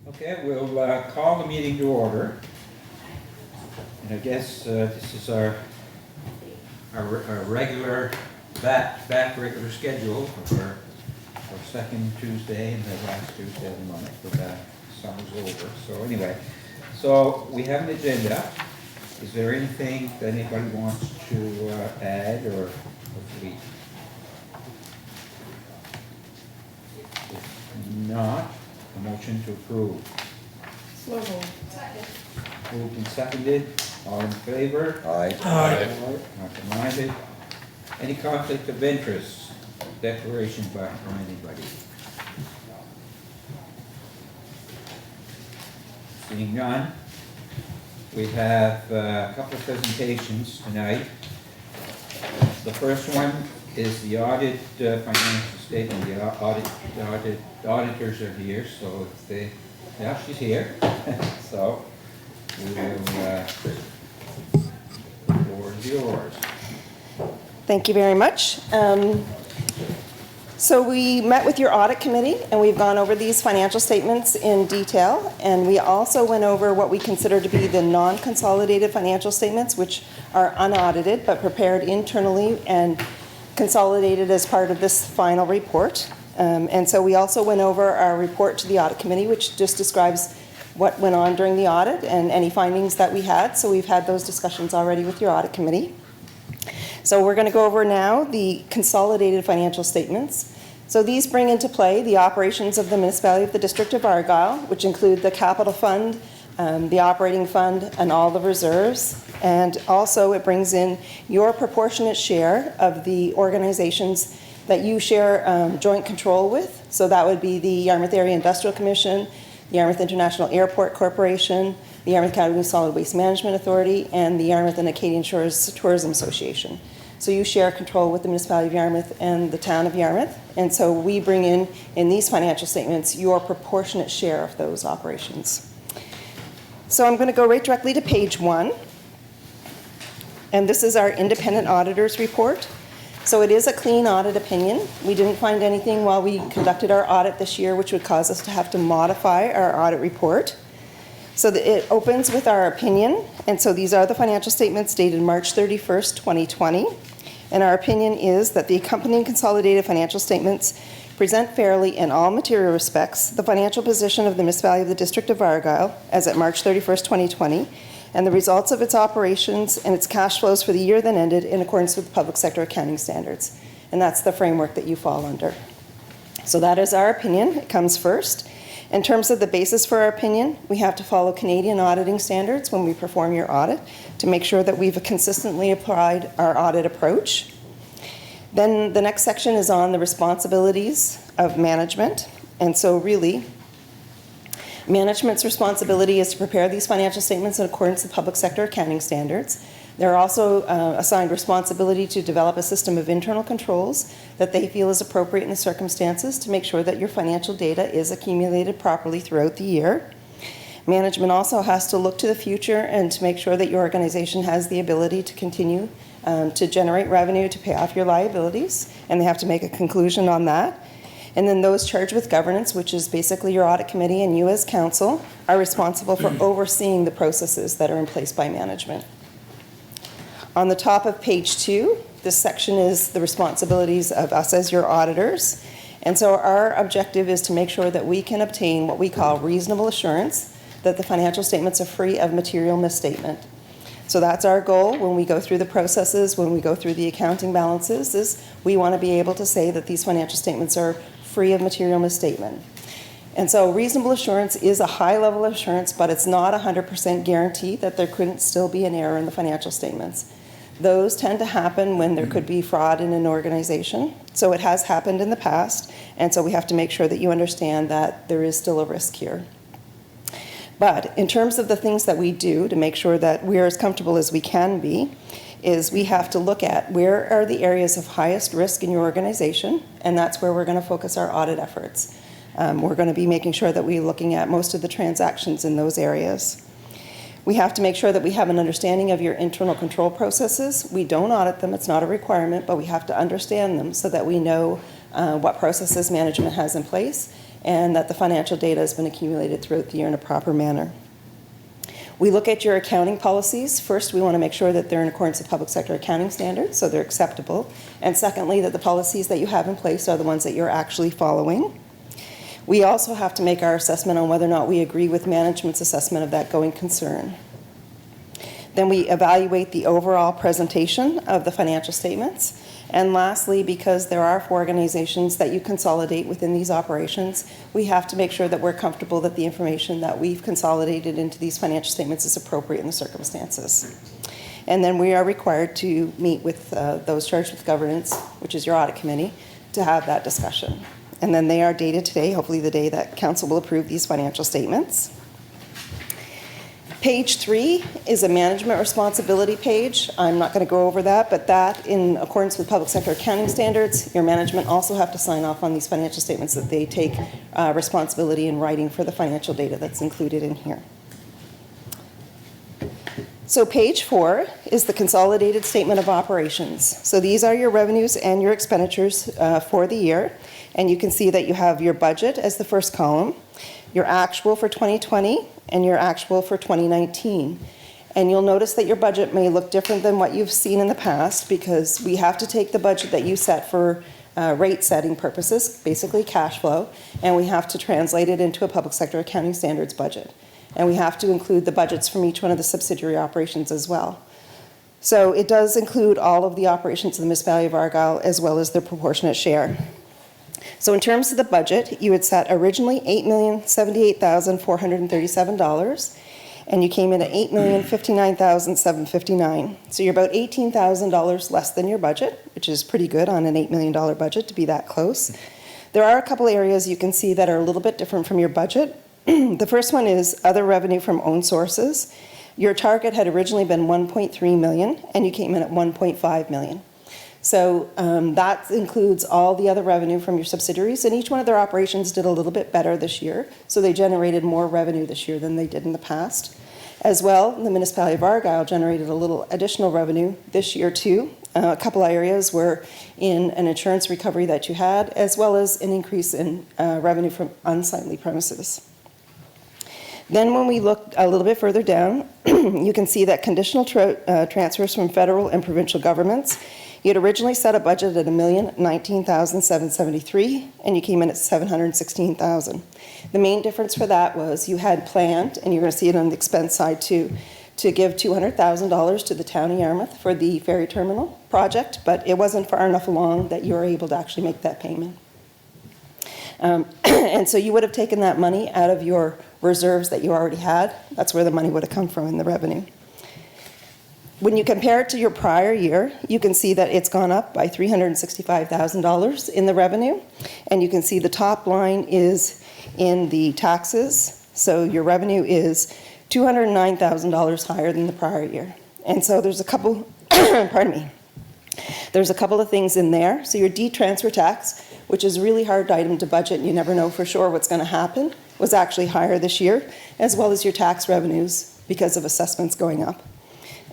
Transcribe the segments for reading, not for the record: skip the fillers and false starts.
Okay, we'll call the meeting to order. And I guess this is our regular, back regular schedule for our second Tuesday and the last Tuesday of the month, but summer's over. So anyway, so we have an agenda. Is there anything that anybody wants to add or delete? If not, a motion to approve. So moved. Moved and seconded. All in favor? Aye. Not minded. Any conflict of interest? Declaration from anybody? Seeing none, we have a couple of presentations tonight. The first one is the audit financial statement. The auditors are here, so if they, yeah, she's here. So we will, the floor is yours. Thank you very much. So we met with your audit committee and we've gone over these financial statements in detail, and we also went over what we consider to be the non-consolidated financial statements, which are unaudited but prepared internally and consolidated as part of this final report. And so we also went over our report to the audit committee, which just describes what went on during the audit and any findings that we had. So we've had those discussions already with your audit committee. So we're going to go over now the consolidated financial statements. So these bring into play the operations of the municipality of the District of Argyll, which include the capital fund, the operating fund, and all the reserves. And also it brings in your proportionate share of the organizations that you share joint control with. So that would be the Yarmouth Area Industrial Commission, the Yarmouth International Airport Corporation, the Yarmouth County Solid Waste Management Authority, and the Yarmouth and Acadian Shores Tourism Association. So you share control with the municipality of Yarmouth and the town of Yarmouth. And so we bring in these financial statements, your proportionate share of those operations. So I'm going to go right directly to page 1. And this is our independent auditor's report. So it is a clean audit opinion. We didn't find anything while we conducted our audit this year which would cause us to have to modify our audit report. So it opens with our opinion. And so these are the financial statements dated March 31st, 2020. And our opinion is that the accompanying consolidated financial statements present fairly in all material respects the financial position of the municipality of the District of Argyll as at March 31st, 2020, and the results of its operations and its cash flows for the year then ended in accordance with public sector accounting standards. And that's the framework that you fall under. So that is our opinion. It comes first. In terms of the basis for our opinion, we have to follow Canadian auditing standards when we perform your audit to make sure that we've consistently applied our audit approach. Then the next section is on the responsibilities of management. And so really, management's responsibility is to prepare these financial statements in accordance with public sector accounting standards. They're also assigned responsibility to develop a system of internal controls that they feel is appropriate in the circumstances to make sure that your financial data is accumulated properly throughout the year. Management also has to look to the future and to make sure that your organization has the ability to continue to generate revenue to pay off your liabilities, and they have to make a conclusion on that. And then those charged with governance, which is basically your audit committee and you as council, are responsible for overseeing the processes that are in place by management. On the top of page 2, this section is the responsibilities of us as your auditors. And so our objective is to make sure that we can obtain what we call reasonable assurance that the financial statements are free of material misstatement. So that's our goal when we go through the processes, when we go through the accounting balances, is we want to be able to say that these financial statements are free of material misstatement. And so reasonable assurance is a high level of assurance, but it's not 100% guarantee that there couldn't still be an error in the financial statements. Those tend to happen when there could be fraud in an organization. So it has happened in the past, and so we have to make sure that you understand that there is still a risk here. But in terms of the things that we do to make sure that we're as comfortable as we can be, is we have to look at where are the areas of highest risk in your organization, and that's where we're going to focus our audit efforts. We're going to be making sure that we're looking at most of the transactions in those areas. We have to make sure that we have an understanding of your internal control processes. We don't audit them, it's not a requirement, but we have to understand them so that we know what processes management has in place and that the financial data has been accumulated throughout the year in a proper manner. We look at your accounting policies. First, we want to make sure that they're in accordance with public sector accounting standards, so they're acceptable. And secondly, that the policies that you have in place are the ones that you're actually following. We also have to make our assessment on whether or not we agree with management's assessment of that going concern. Then we evaluate the overall presentation of the financial statements. And lastly, because there are 4 organizations that you consolidate within these operations, we have to make sure that we're comfortable that the information that we've consolidated into these financial statements is appropriate in the circumstances. And then we are required to meet with those charged with governance, which is your audit committee, to have that discussion. And then they are dated today, hopefully the day that council will approve these financial statements. Page 3 is a management responsibility page. I'm not going to go over that, but that, in accordance with public sector accounting standards, your management also have to sign off on these financial statements that they take responsibility in writing for the financial data that's included in here. So page 4 is the consolidated statement of operations. So these are your revenues and your expenditures for the year. And you can see that you have your budget as the first column, your actual for 2020, and your actual for 2019. And you'll notice that your budget may look different than what you've seen in the past, because we have to take the budget that you set for rate setting purposes, basically cash flow, and we have to translate it into a public sector accounting standards budget. And we have to include the budgets from each one of the subsidiary operations as well. So it does include all of the operations of the Municipality of Argyle as well as their proportionate share. So in terms of the budget, you had set originally $8,078,437, and you came in at $8,059,759. So you're about $18,000 less than your budget, which is pretty good on an $8 million budget to be that close. There are a couple areas you can see that are a little bit different from your budget. The first one is other revenue from own sources. Your target had originally been $1.3 million, and you came in at $1.5 million. So that includes all the other revenue from your subsidiaries, and each one of their operations did a little bit better this year. So they generated more revenue this year than they did in the past. As well, the Municipality of Argyle generated a little additional revenue this year too. A couple of areas were in an insurance recovery that you had, as well as an increase in revenue from unsightly premises. Then when we look a little bit further down, you can see that conditional transfers from federal and provincial governments. You had originally set a budget at $1,019,773, and you came in at $716,000. The main difference for that was you had planned, and you're going to see it on the expense side too, to give $200,000 to the town of Yarmouth for the ferry terminal project, but it wasn't far enough along that you were able to actually make that payment. And so you would have taken that money out of your reserves that you already had. That's where the money would have come from in the revenue. When you compare it to your prior year, you can see that it's gone up by $365,000 in the revenue. And you can see the top line is in the taxes. So your revenue is $209,000 higher than the prior year. And so there's a couple, pardon me, there's a couple of things in there. So your D-transfer tax, which is a really hard item to budget, and you never know for sure what's going to happen, was actually higher this year, as well as your tax revenues because of assessments going up.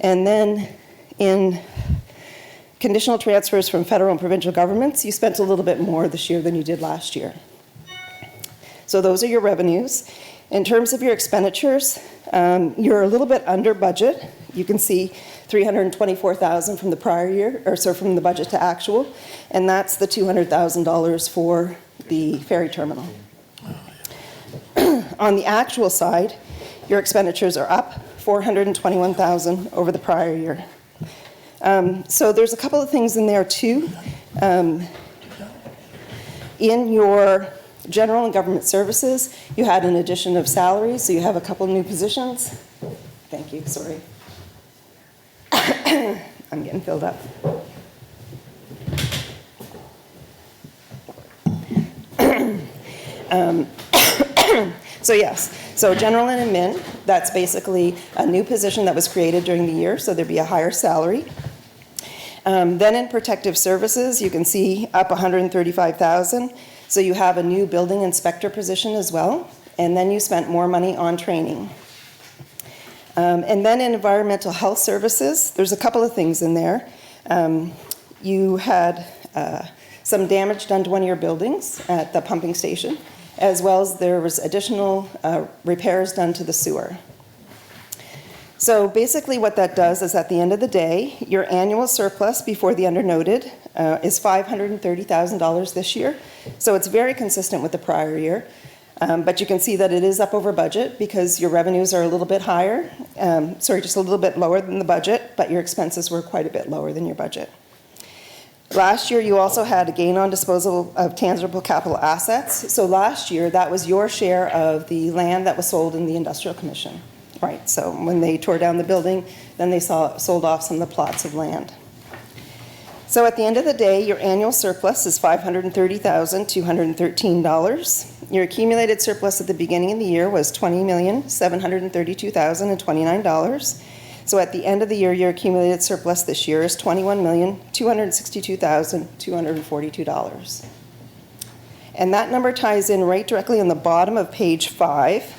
And then in conditional transfers from federal and provincial governments, you spent a little bit more this year than you did last year. So those are your revenues. In terms of your expenditures, you're a little bit under budget. You can see $324,000 from the prior year, or so from the budget to actual, and that's the $200,000 for the ferry terminal. On the actual side, your expenditures are up $421,000 over the prior year. So there's a couple of things in there too. In your general and government services, you had an addition of salaries, so you have a couple new positions. Thank you, sorry. I'm getting filled up. So yes, so general and admin, that's basically a new position that was created during the year, so there'd be a higher salary. Then in protective services, you can see up $135,000. So you have a new building inspector position as well, and then you spent more money on training. And then in environmental health services, there's a couple of things in there. You had some damage done to one of your buildings at the pumping station, as well as there was additional repairs done to the sewer. So basically what that does is at the end of the day, your annual surplus before the undernoted is $530,000 this year. So it's very consistent with the prior year. But you can see that it is up over budget because your revenues are a little bit higher, just a little bit lower than the budget, but your expenses were quite a bit lower than your budget. Last year, you also had a gain on disposal of tangible capital assets. So last year, that was your share of the land that was sold in the Industrial Commission. Right, so when they tore down the building, then they sold off some of the plots of land. So at the end of the day, your annual surplus is $530,213. Your accumulated surplus at the beginning of the year was $20,732,029. So at the end of the year, your accumulated surplus this year is $21,262,242. And that number ties in right directly on the bottom of page 5.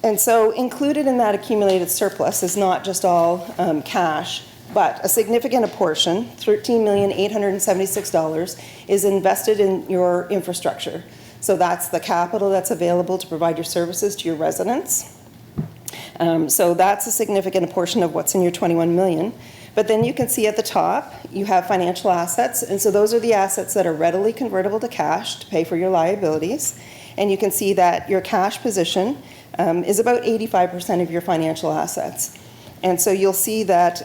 And so included in that accumulated surplus is not just all cash, but a significant portion, $13,876, is invested in your infrastructure. So that's the capital that's available to provide your services to your residents. So that's a significant portion of what's in your $21 million. But then you can see at the top, you have financial assets. And so those are the assets that are readily convertible to cash to pay for your liabilities. And you can see that your cash position is about 85% of your financial assets. And so you'll see that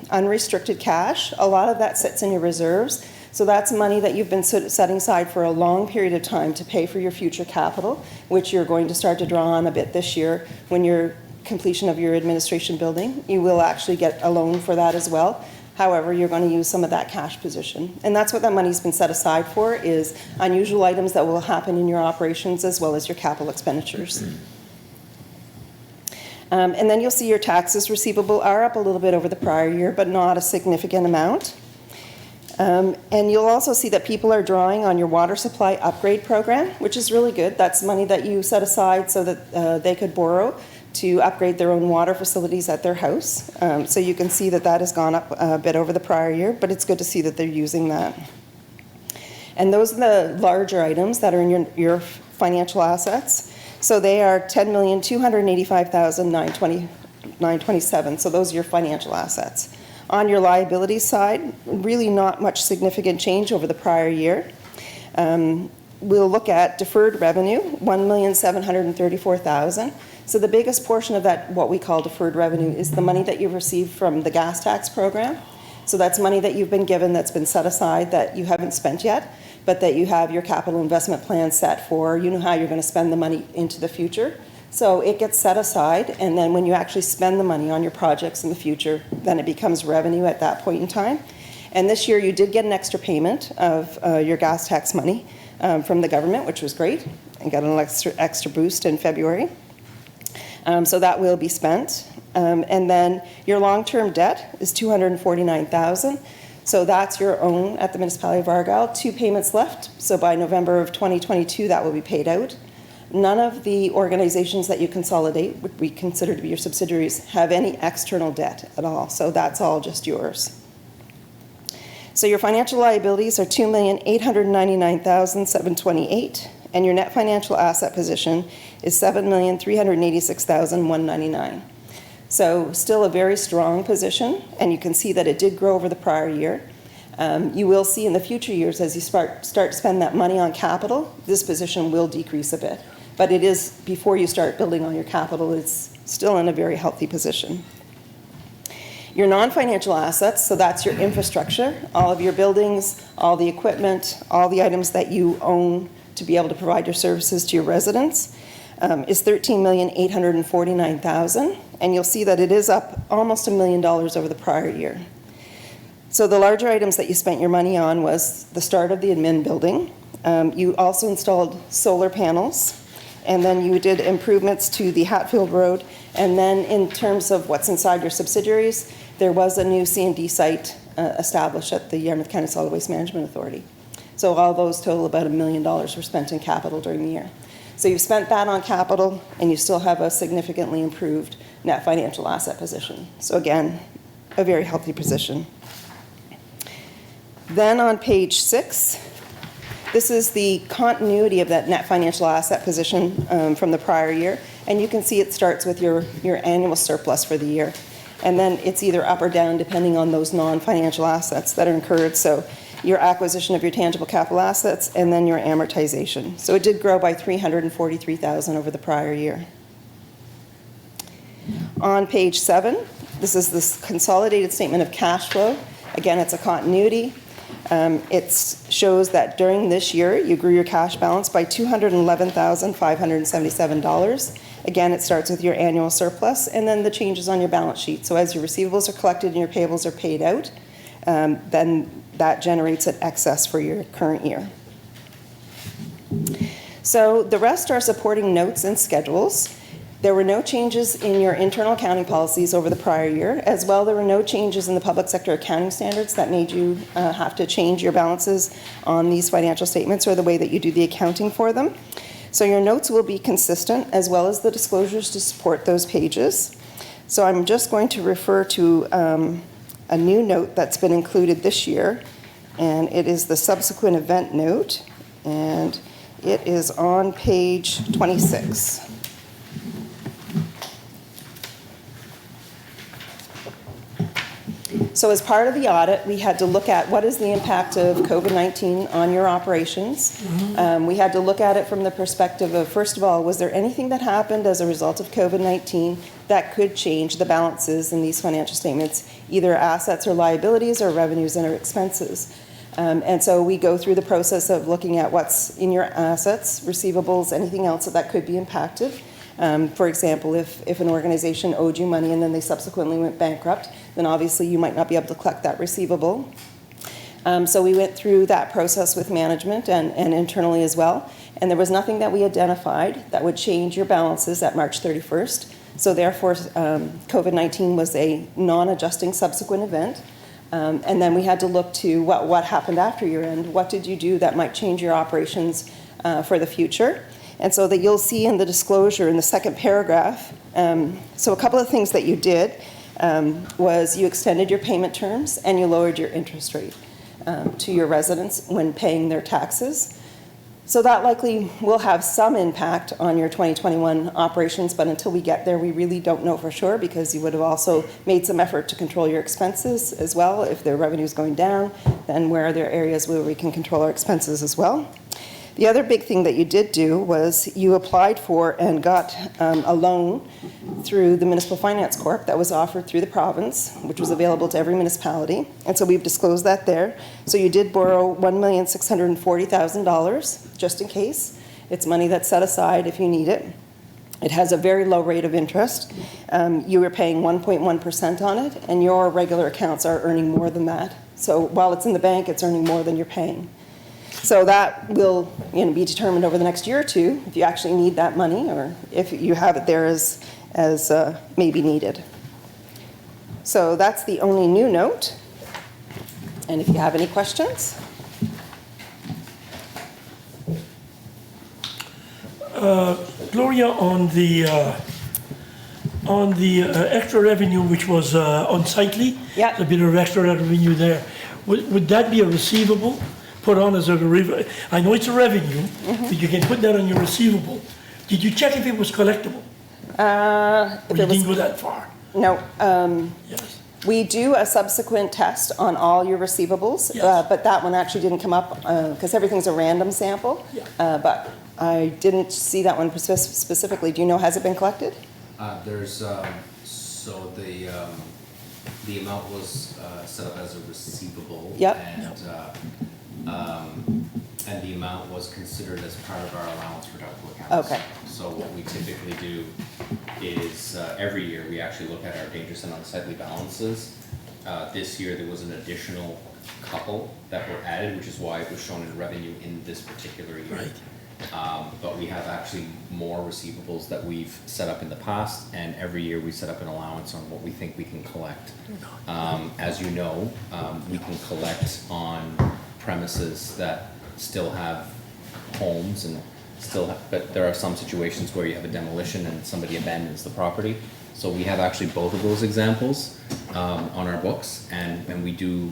unrestricted cash, a lot of that sits in your reserves. So that's money that you've been setting aside for a long period of time to pay for your future capital, which you're going to start to draw on a bit this year when your completion of your administration building. You will actually get a loan for that as well. However, you're going to use some of that cash position. And that's what that money's been set aside for, is unusual items that will happen in your operations as well as your capital expenditures. And then you'll see your taxes receivable are up a little bit over the prior year, but not a significant amount. And you'll also see that people are drawing on your water supply upgrade program, which is really good. That's money that you set aside so that they could borrow to upgrade their own water facilities at their house. So you can see that that has gone up a bit over the prior year, but it's good to see that they're using that. And those are the larger items that are in your financial assets. So they are $10,285,927. So those are your financial assets. On your liabilities side, really not much significant change over the prior year. We'll look at deferred revenue, $1,734,000. So the biggest portion of that, what we call deferred revenue, is the money that you've received from the gas tax program. So that's money that you've been given that's been set aside that you haven't spent yet, but that you have your capital investment plan set for. You know how you're going to spend the money into the future. So it gets set aside, and then when you actually spend the money on your projects in the future, then it becomes revenue at that point in time. And this year you did get an extra payment of your gas tax money from the government, which was great, and got an extra boost in February. So that will be spent. And then your long-term debt is $249,000. So that's your own at the municipality of Argyle. 2 payments left. So by November of 2022, that will be paid out. None of the organizations that you consolidate, which we consider to be your subsidiaries, have any external debt at all. So that's all just yours. So your financial liabilities are $2,899,728, and your net financial asset position is $7,386,199. So still a very strong position, and you can see that it did grow over the prior year. You will see in the future years, as you start to spend that money on capital, this position will decrease a bit. But it is, before you start building on your capital, it's still in a very healthy position. Your non-financial assets, so that's your infrastructure, all of your buildings, all the equipment, all the items that you own to be able to provide your services to your residents, is $13,849,000, and you'll see that it is up almost $1 million over the prior year. So the larger items that you spent your money on was the start of the admin building. You also installed solar panels, and then you did improvements to the Hatfield Road, and then in terms of what's inside your subsidiaries, there was a new C&D site established at the Yarmouth County Solid Waste Management Authority. So all those total about $1 million were spent in capital during the year. So you've spent that on capital, and you still have a significantly improved net financial asset position. So again, a very healthy position. Then on page 6, This is the continuity of that net financial asset position from the prior year. And you can see it starts with your annual surplus for the year. And then it's either up or down depending on those non-financial assets that are incurred. So your acquisition of your tangible capital assets and then your amortization. So it did grow by $343,000 over the prior year. On page 7, this is this consolidated statement of cash flow. Again, it's a continuity. It shows that during this year, you grew your cash balance by $211,577. Again, it starts with your annual surplus and then the changes on your balance sheet. So as your receivables are collected and your payables are paid out, then that generates an excess for your current year. So the rest are supporting notes and schedules. There were no changes in your internal accounting policies over the prior year. As well, there were no changes in the public sector accounting standards that made you have to change your balances on these financial statements or the way that you do the accounting for them. So your notes will be consistent, as well as the disclosures to support those pages. So I'm just going to refer to a new note that's been included this year, and it is the subsequent event note, and it is on page 26. So as part of the audit, we had to look at what is the impact of COVID-19 on your operations. We had to look at it from the perspective of, first of all, was there anything that happened as a result of COVID-19 that could change the balances in these financial statements, either assets or liabilities or revenues and or expenses. And so we go through the process of looking at what's in your assets, receivables, anything else that could be impacted. For example, if an organization owed you money and then they subsequently went bankrupt, then obviously you might not be able to collect that receivable. So we went through that process with management and internally as well, and there was nothing that we identified that would change your balances at March 31st. So therefore, COVID-19 was a non-adjusting subsequent event. And then we had to look to what happened after year end. What did you do that might change your operations for the future? And so that you'll see in the disclosure in the second paragraph, so a couple of things that you did was you extended your payment terms and you lowered your interest rate to your residents when paying their taxes. So that likely will have some impact on your 2021 operations, but until we get there, we really don't know for sure, because you would have also made some effort to control your expenses as well. If their revenue is going down, then where are there areas where we can control our expenses as well? The other big thing that you did do was you applied for and got a loan through the Municipal Finance Corp that was offered through the province, which was available to every municipality. And so we've disclosed that there. So you did borrow $1,640,000 just in case. It's money that's set aside if you need it. It has a very low rate of interest. You were paying 1.1% on it, and your regular accounts are earning more than that. So while it's in the bank, it's earning more than you're paying. So that will be determined over the next year or two if you actually need that money or if you have it there as maybe needed. So that's the only new note. And if you have any questions. Gloria, on the extra revenue which was unsightly, Yeah. a bit of extra revenue there, would that be a receivable? Put on as a I know it's a revenue, but you can put that on your receivable. Did you check if it was collectible? Or you didn't go that far? No. Yes. We do a subsequent test on all your receivables, Yes. but that one actually didn't come up because everything's a random sample. Yeah. But I didn't see that one specifically. Do you know, has it been collected? There's so the amount was set up as a receivable. Yep. And the amount was considered as part of our allowance for doubtful accounts. Okay. So what we typically do is every year we actually look at our dangerous and unsightly balances. This year there was an additional couple that were added, which is why it was shown in revenue in this particular year. Right. But we have actually more receivables that we've set up in the past, and every year we set up an allowance on what we think we can collect. As you know, we can collect on premises that still have homes and but there are some situations where you have a demolition and somebody abandons the property. So we have actually both of those examples. on our books, and we do,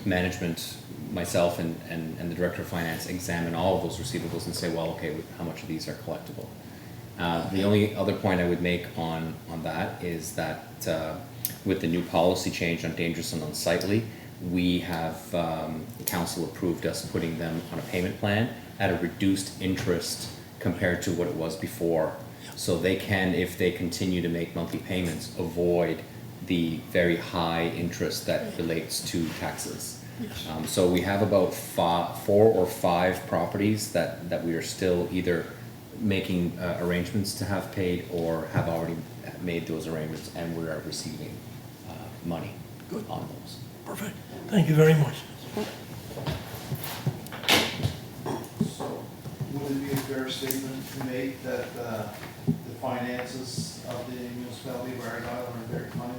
management, myself and the director of finance examine all of those receivables and say, well, okay, how much of these are collectible? The only other point I would make on that is that with the new policy change on dangerous and unsightly, we have, the council approved us putting them on a payment plan at a reduced interest compared to what it was before. So they can, if they continue to make monthly payments, avoid the very high interest that relates to taxes. So we have about 4 or 5 properties that we are still either making arrangements to have paid or have already made those arrangements, and we are receiving money on those. Perfect. Thank you very much. So, would it be a fair statement to make that the finances of the municipality of Argyle are in very fine,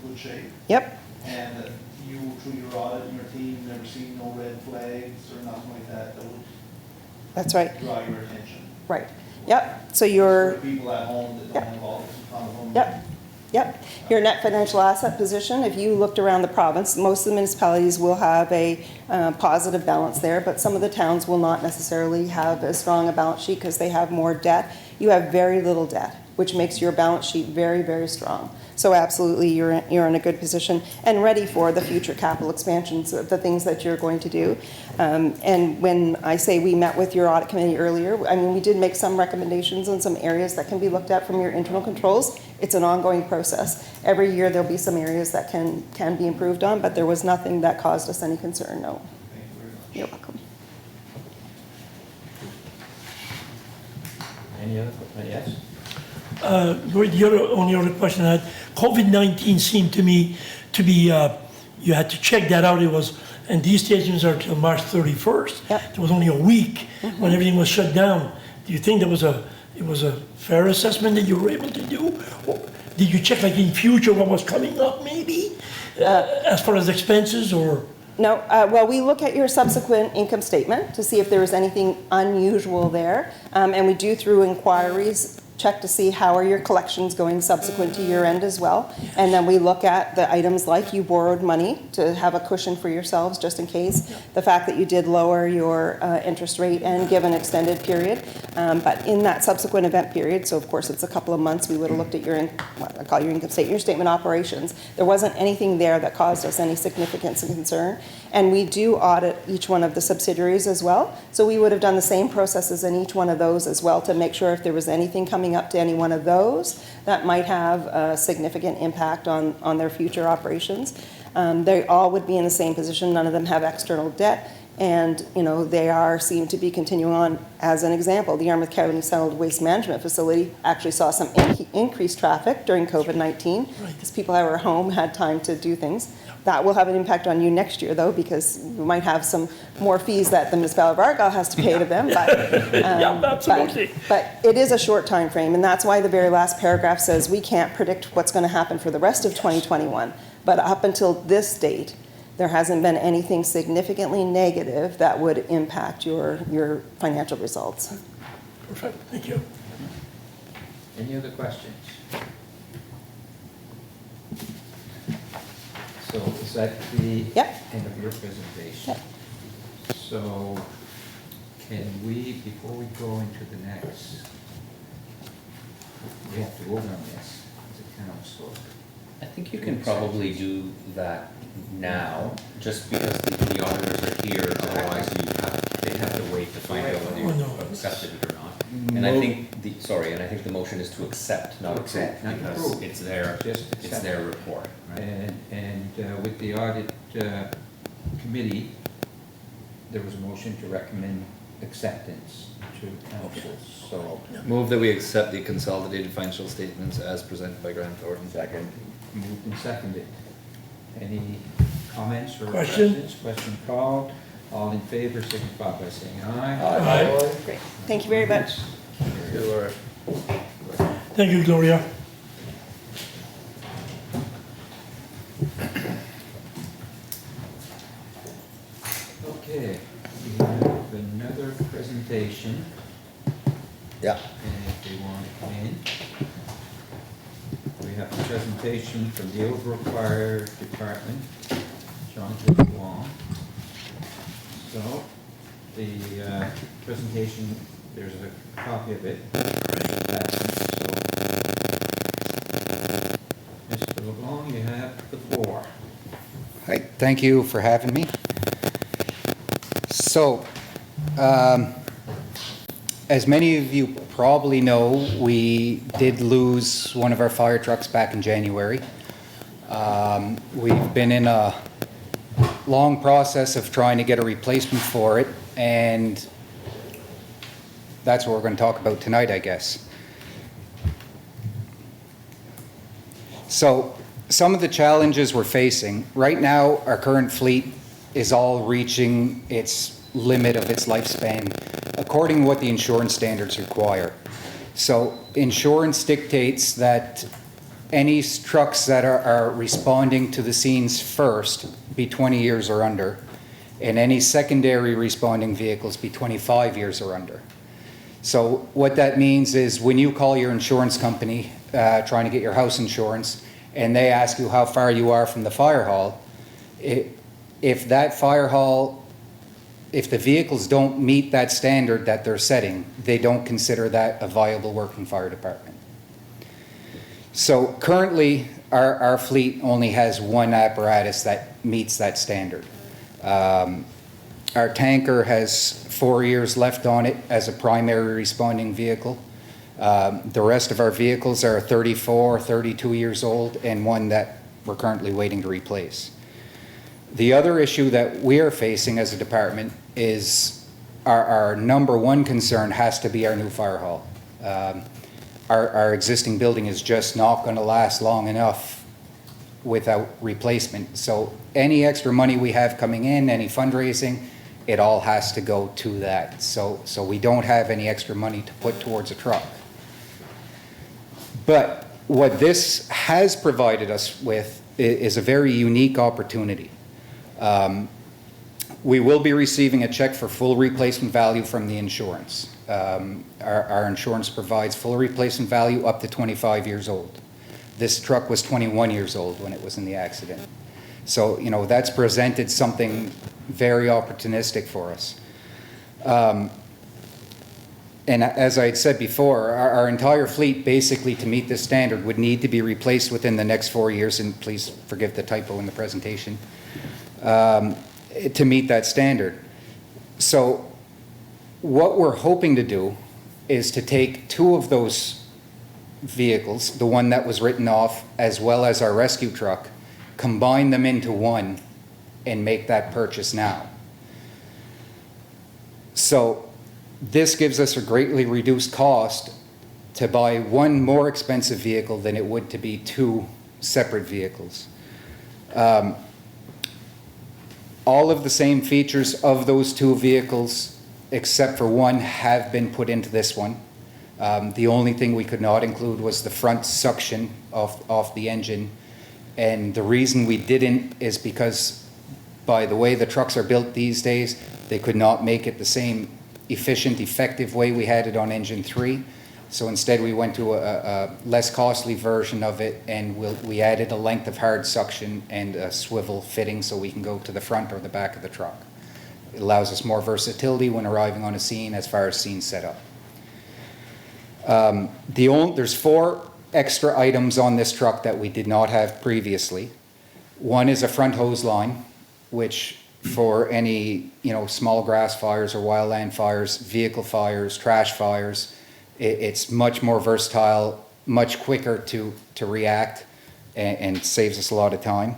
good shape? Yep, And that you, through your audit and your team, never seen no red flags or nothing like that that would that's right. draw your attention? Right. Yep. So For your, people at home that don't have all this in front of them? yep, yep. Your net financial asset position, if you looked around the province, most of the municipalities will have a positive balance there, but some of the towns will not necessarily have as strong a balance sheet because they have more debt. You have very little debt, which makes your balance sheet very, very strong. So absolutely, you're in a good position and ready for the future capital expansions of the things that you're going to do. And when I say we met with your audit committee earlier, I mean, we did make some recommendations on some areas that can be looked at from your internal controls. It's an ongoing process. Every year there'll be some areas that can be improved on, but there was nothing that caused us any concern, no. Thank you very much. You're welcome. Any other, yes? The only other question I had, COVID-19 seemed to me to be, you had to check that out. It was, and these stations are till March 31st. Yep. It was only a week when everything was shut down. Do you think it was a fair assessment that you were able to do? Or did you check like in future what was coming up maybe, as far as expenses or? No, well, we look at your subsequent income statement to see if there was anything unusual there. And we do through inquiries check to see how are your collections going subsequent to year end as well. And then we look at the items like you borrowed money to have a cushion for yourselves just in case. The fact that you did lower your interest rate and give an extended period. But in that subsequent event period, so of course it's a couple of months, we would have looked at your, what I call your income statement, your statement of operations. There wasn't anything there that caused us any significance and concern. And we do audit each one of the subsidiaries as well. So we would have done the same processes in each one of those as well to make sure if there was anything coming up to any one of those that might have a significant impact on their future operations. They all would be in the same position. None of them have external debt. And, you know, they seem to be continuing on. As an example, the Yarmouth County Solid Waste Management Facility actually saw some increased traffic during COVID-19 because people that were home had time to do things. That will have an impact on you next year, though, because you might have some more fees that the municipality of Argyle has to pay to them. But, Absolutely. but it is a short time frame, and that's why the very last paragraph says we can't predict what's going to happen for the rest of 2021. But up until this date, there hasn't been anything significantly negative that would impact your financial results. Perfect, thank you. Any other questions? So is that the Yep. end of your presentation? Yep. So can we, before we go into the next, we have to vote on this as a council. I think you can probably do that now, just because the auditors are here, otherwise they'd have to wait to find out whether Oh, no. you accepted it or not. And I think the motion is to accept, not approve, Accept, not because approve. it's their, Just it's accept. their report, right? And with the audit committee, there was a motion to recommend acceptance to council, so. Move that we accept the consolidated financial statements as presented by Grant Thornton. Second. Moved and seconded. Any comments or Question? questions? Question called. All in favor, signify by saying aye. Aye. Great. Thank you very much. Sure. Thank you, Gloria. Okay, we have another presentation, Yeah. and if they want to come in, we we have a presentation from the Overall Fire Department, Jonathan Wong. So, the presentation, there's a copy of it. Mr. LeBlanc, you have the floor. Hi, thank you for having me. So, as many of you probably know, we did lose one of our fire trucks back in January. We've been in a long process of trying to get a replacement for it, and that's what we're going to talk about tonight, I guess. So, some of the challenges we're facing, right now our current fleet is all reaching its limit of its lifespan according to what the insurance standards require. So insurance dictates that any trucks that are responding to the scenes first be 20 years or under, and any secondary responding vehicles be 25 years or under. So what that means is when you call your insurance company trying to get your house insurance, and they ask you how far you are from the fire hall, if that fire hall, if the vehicles don't meet that standard that they're setting, they don't consider that a viable working fire department. So currently, our fleet only has one apparatus that meets that standard. Our tanker has 4 years left on it as a primary responding vehicle. The rest of our vehicles are 34, 32 years old, and one that we're currently waiting to replace. The other issue that we are facing as a department is our number one concern has to be our new fire hall. Our existing building is just not going to last long enough without replacement. So any extra money we have coming in, any fundraising, it all has to go to that. So we don't have any extra money to put towards a truck. But what this has provided us with is a very unique opportunity. We will be receiving a check for full replacement value from the insurance. Our insurance provides full replacement value up to 25 years old. This truck was 21 years old when it was in the accident. So, you know, that's presented something very opportunistic for us. And as I had said before, our entire fleet, basically to meet this standard, would need to be replaced within the next 4 years, and please forgive the typo in the presentation, to meet that standard. So what we're hoping to do is to take two of those vehicles, the one that was written off, as well as our rescue truck, combine them into one and make that purchase now. So this gives us a greatly reduced cost to buy one more expensive vehicle than it would to be two separate vehicles. All of the same features of those two vehicles, except for one, have been put into this one. The only thing we could not include was the front suction of the engine. And the reason we didn't is because by the way the trucks are built these days, they could not make it the same efficient, effective way we had it on engine 3. So instead we went to a less costly version of it, and we added a length of hard suction and a swivel fitting so we can go to the front or the back of the truck. It allows us more versatility when arriving on a scene as far as scene setup. There's 4 extra items on this truck that we did not have previously. One is a front hose line, which for any small grass fires or wildland fires, vehicle fires, trash fires, it's much more versatile, much quicker to react, and saves us a lot of time.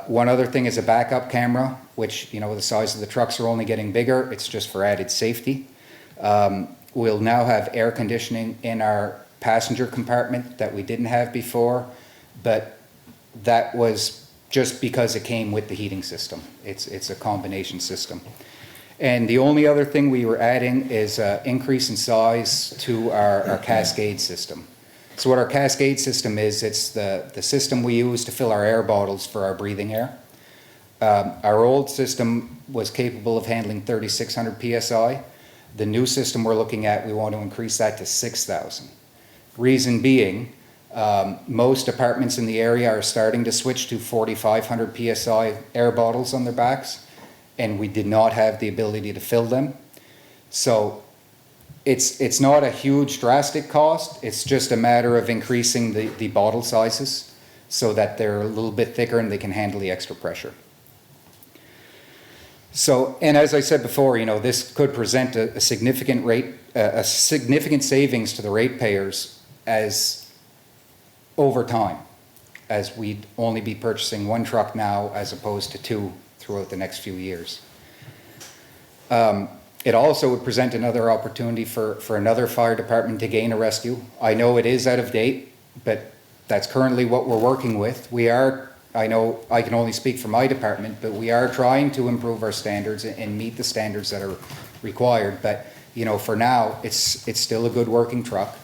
One other thing is a backup camera, which the size of the trucks are only getting bigger. It's just for added safety. We'll now have air conditioning in our passenger compartment that we didn't have before, but that was just because it came with the heating system. It's a combination system. And the only other thing we were adding is an increase in size to our cascade system. So what our cascade system is, it's the system we use to fill our air bottles for our breathing air. Our old system was capable of handling 3,600 PSI. The new system we're looking at, we want to increase that to 6,000. Reason being, Most apartments in the area are starting to switch to 4,500 PSI air bottles on their backs, and we did not have the ability to fill them. So it's not a huge drastic cost, it's just a matter of increasing the bottle sizes so that they're a little bit thicker and they can handle the extra pressure. So, and as I said before, you know, this could present a significant significant savings to the ratepayers as over time, as we'd only be purchasing one truck now as opposed to two throughout the next few years. It also would present another opportunity for another fire department to gain a rescue. I know it is out of date, but that's currently what we're working with. I know I can only speak for my department, but we are trying to improve our standards and meet the standards that are required. But, you know, for now, it's still a good working truck.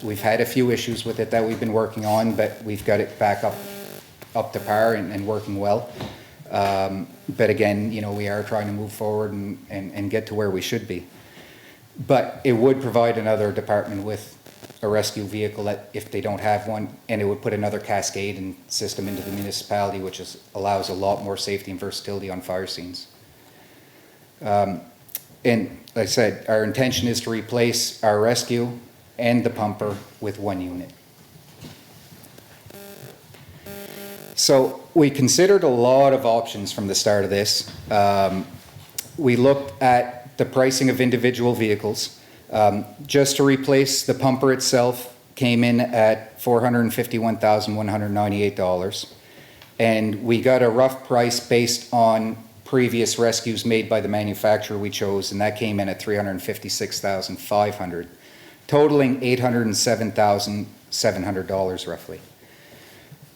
We've had a few issues with it that we've been working on, but we've got it back up to par and working well. But again, you know, we are trying to move forward and get to where we should be. But it would provide another department with a rescue vehicle that if they don't have one, and it would put another cascade and system into the municipality, which allows a lot more safety and versatility on fire scenes. And like I said, our intention is to replace our rescue and the pumper with one unit. So we considered a lot of options from the start of this. We looked at the pricing of individual vehicles. Just to replace the pumper itself came in at $451,198. And we got a rough price based on previous rescues made by the manufacturer we chose, and that came in at $356,500, totaling $807,700 roughly.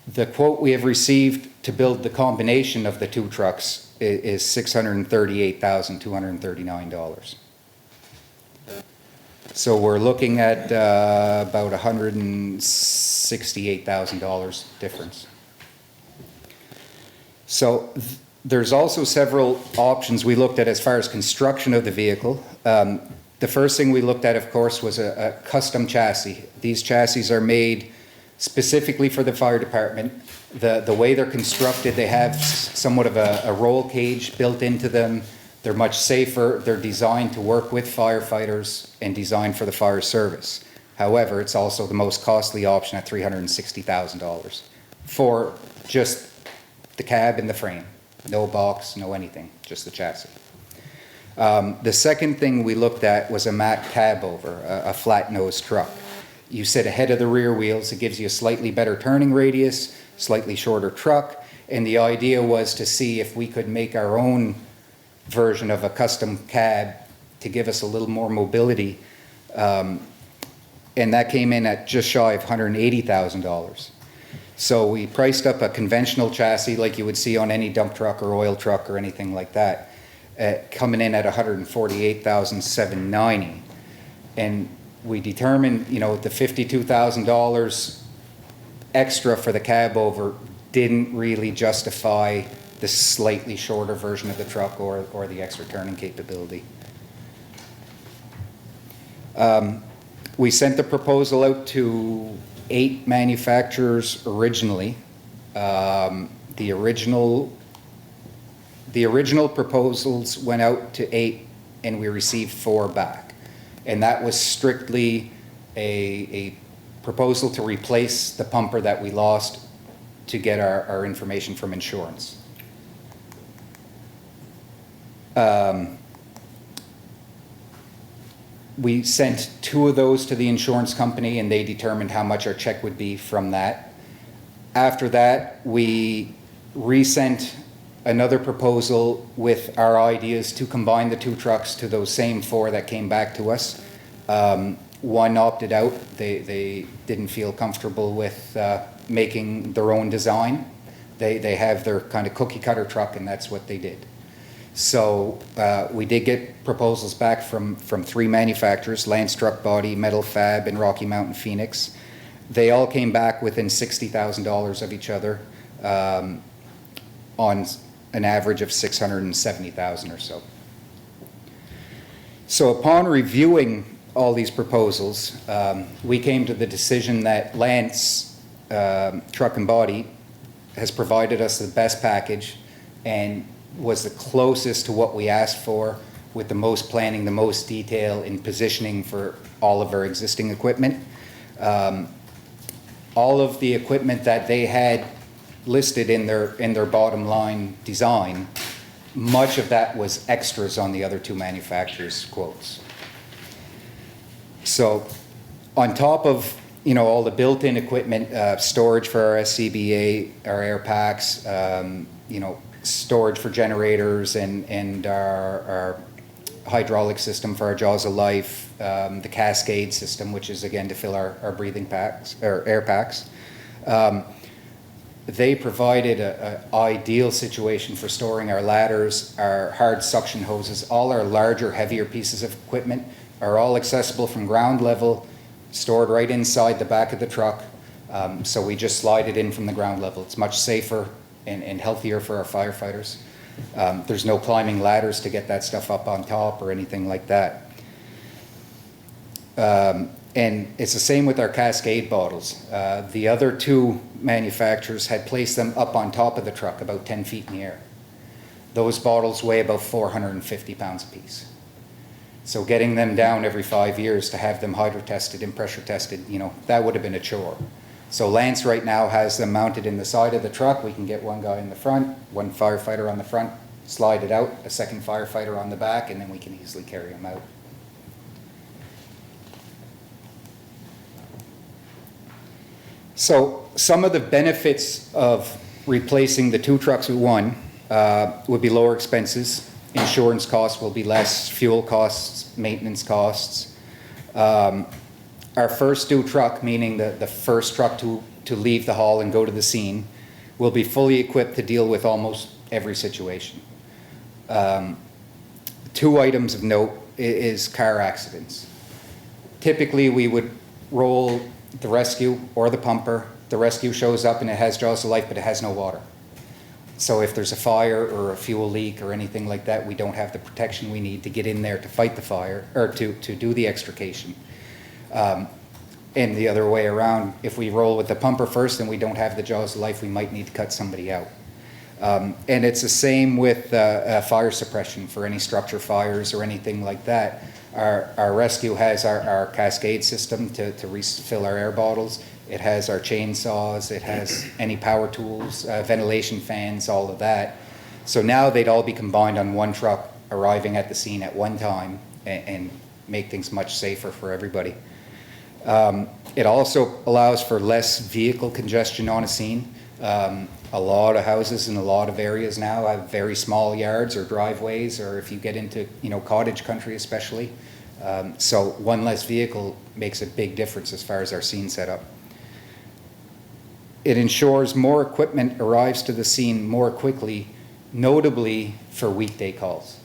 The quote we have received to build the combination of the two trucks is $638,239. So we're looking at about $168,000 difference. So there's also several options we looked at as far as construction of the vehicle. The first thing we looked at, of course, was a custom chassis. These chassis are made specifically for the fire department. The way they're constructed, they have somewhat of a roll cage built into them. They're much safer. They're designed to work with firefighters and designed for the fire service. However, it's also the most costly option at $360,000 for just the cab and the frame. No box, no anything, just the chassis. The second thing we looked at was a Mack cab over, a flat nose truck. You sit ahead of the rear wheels. It gives you a slightly better turning radius, slightly shorter truck. And the idea was to see if we could make our own version of a custom cab to give us a little more mobility. And that came in at just shy of $180,000. So we priced up a conventional chassis like you would see on any dump truck or oil truck or anything like that, coming in at $148,790. And we determined, you know, the $52,000 extra for the cab over didn't really justify the slightly shorter version of the truck or the extra turning capability. We sent the proposal out to 8 manufacturers originally. The original proposals went out to 8 and we received 4 back. And that was strictly a proposal to replace the pumper that we lost to get our information from insurance. We sent 2 of those to the insurance company and they determined how much our check would be from that. After that, we resent another proposal with our ideas to combine the 2 trucks to those same 4 that came back to us. One opted out. They didn't feel comfortable with making their own design. They have their kind of cookie cutter truck and that's what they did. So we did get proposals back from 3 manufacturers, Lance Truck Body, Metal Fab, and Rocky Mountain Phoenix. They all came back within $60,000 of each other on an average of $670,000 or so. So upon reviewing all these proposals, we came to the decision that Lance Truck and Body has provided us the best package and was the closest to what we asked for, with the most planning, the most detail in positioning for all of our existing equipment. All of the equipment that they had listed in their bottom line design, much of that was extras on the other two manufacturers' quotes. So on top of, you know, all the built-in equipment, storage for our SCBA, our air packs, you know, storage for generators and our hydraulic system for our jaws of life, the cascade system, which is again to fill our breathing packs or air packs. They provided an ideal situation for storing our ladders, our hard suction hoses. All our larger, heavier pieces of equipment are all accessible from ground level, stored right inside the back of the truck. So we just slide it in from the ground level. It's much safer and healthier for our firefighters. There's no climbing ladders to get that stuff up on top or anything like that. And it's the same with our Cascade bottles. The other two manufacturers had placed them up on top of the truck, about 10 feet in the air. Those bottles weigh about 450 pounds a piece. So getting them down every 5 years to have them hydro tested and pressure tested, you know, that would have been a chore. So Lance right now has them mounted in the side of the truck. We can get one guy in the front, one firefighter on the front, slide it out, a second firefighter on the back, and then we can easily carry them out. So some of the benefits of replacing the two trucks with one would be lower expenses. Insurance costs will be less, fuel costs, maintenance costs. Our first due truck, meaning the first truck to leave the hall and go to the scene, will be fully equipped to deal with almost every situation. Two items of note is car accidents. Typically, we would roll the rescue or the pumper. The rescue shows up and it has jaws of life, but it has no water. So if there's a fire or a fuel leak or anything like that, we don't have the protection we need to get in there to fight the fire or to do the extrication. And the other way around, if we roll with the pumper first and we don't have the jaws of life, we might need to cut somebody out. And it's the same with fire suppression for any structure fires or anything like that. Our rescue has our cascade system to refill our air bottles. It has our chainsaws, it has any power tools, ventilation fans, all of that. So now they'd all be combined on one truck, arriving at the scene at one time and make things much safer for everybody. It also allows for less vehicle congestion on a scene. A lot of houses in a lot of areas now have very small yards or driveways, or if you get into, you know, cottage country especially. So one less vehicle makes a big difference as far as our scene setup. It ensures more equipment arrives to the scene more quickly, notably for weekday calls.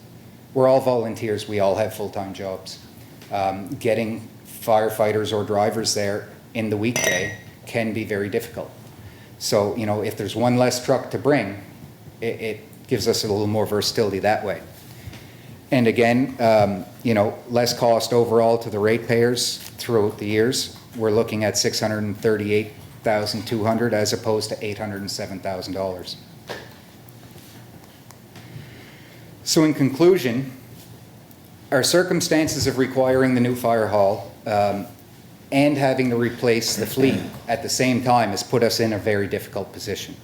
We're all volunteers, we all have full-time jobs. Getting firefighters or drivers there in the weekday can be very difficult. So, you know, if there's one less truck to bring, it gives us a little more versatility that way. And again, you know, less cost overall to the ratepayers throughout the years. We're looking at $638,200 as opposed to $807,000. So in conclusion, our circumstances of requiring the new fire hall and having to replace the fleet at the same time has put us in a very difficult position.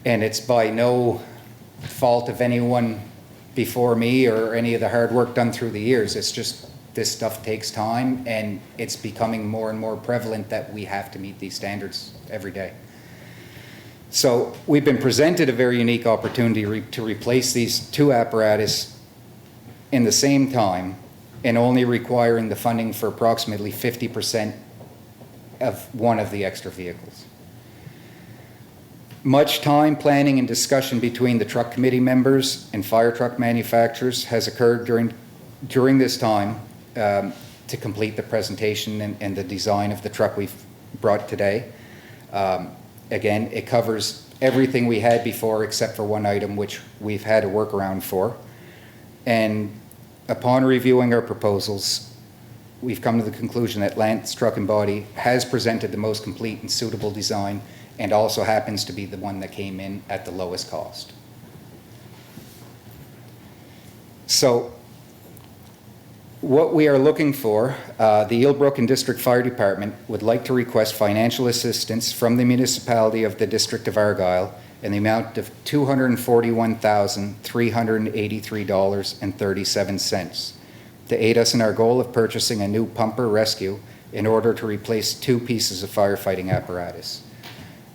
And it's by no fault of anyone before me or any of the hard work done through the years. It's just this stuff takes time, and it's becoming more and more prevalent that we have to meet these standards every day. So we've been presented a very unique opportunity to replace these two apparatus in the same time and only requiring the funding for approximately 50% of one of the extra vehicles. Much time, planning, and discussion between the truck committee members and fire truck manufacturers has occurred during this time to complete the presentation and the design of the truck we've brought today. Again, it covers everything we had before except for one item which we've had a workaround for. And upon reviewing our proposals, we've come to the conclusion that Lance Truck and Body has presented the most complete and suitable design, and also happens to be the one that came in at the lowest cost. So what we are looking for, the Eelbrook and District Fire Department would like to request financial assistance from the municipality of the District of Argyle in the amount of $241,383.37 to aid us in our goal of purchasing a new pumper rescue in order to replace 2 pieces of firefighting apparatus.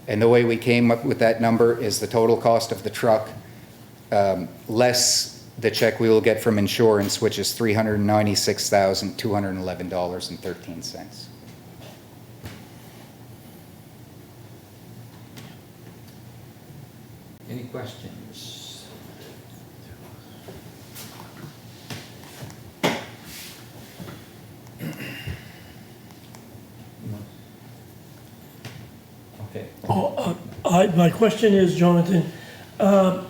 And the way we came up with that number is the total cost of the truck, less the check we will get from insurance, which is $396,211.13. Any questions? Okay. My question is, Jonathan, so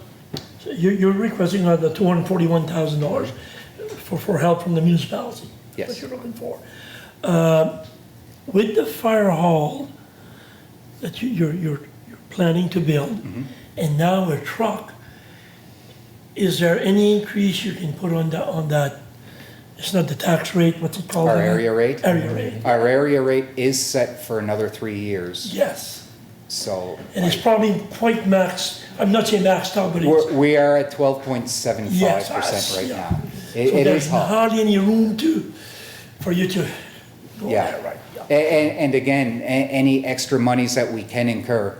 you're requesting the $241,000 for help from the municipality? Yes. What you're looking for. With the fire hall that you're planning to build, Mm-hmm. and now a truck, is there any increase you can put on that? It's not the tax rate, what's it called? Our again? area rate? Area rate, Our area rate is set for another 3 years, yes. so. And it's probably quite maxed, I'm not saying maxed out, but it's. We are at 12.75% Yes, right yeah. now. So It there's is hot. hardly any room for you to go Yeah. there, right? Yeah. And again, any extra monies that we can incur,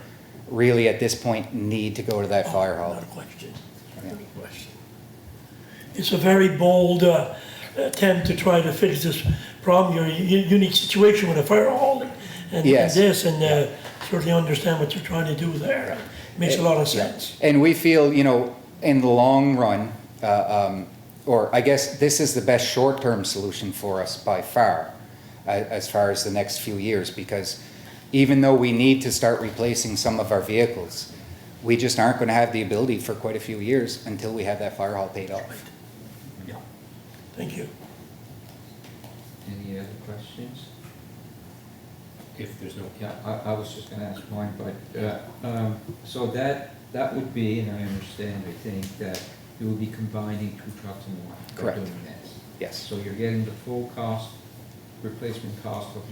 really at this point, need to go to that fire hall. Not a question, not a question. It's a very bold attempt to try to fix this problem, your unique situation with a fire hall and Yes. this, and certainly understand what you're trying to do there. Makes a lot of sense. And we feel, in the long run, or I guess this is the best short-term solution for us by far as the next few years, because even though we need to start replacing some of our vehicles, we just aren't going to have the ability for quite a few years until we have that fire hall paid off. Yeah. Thank you. Any other questions? If there's no, Yeah, I was just gonna ask one, but, so that would be, and I understand, I think, that you will be combining 2 trucks in one. by Correct. doing this. Yes. So you're getting the full cost, replacement cost of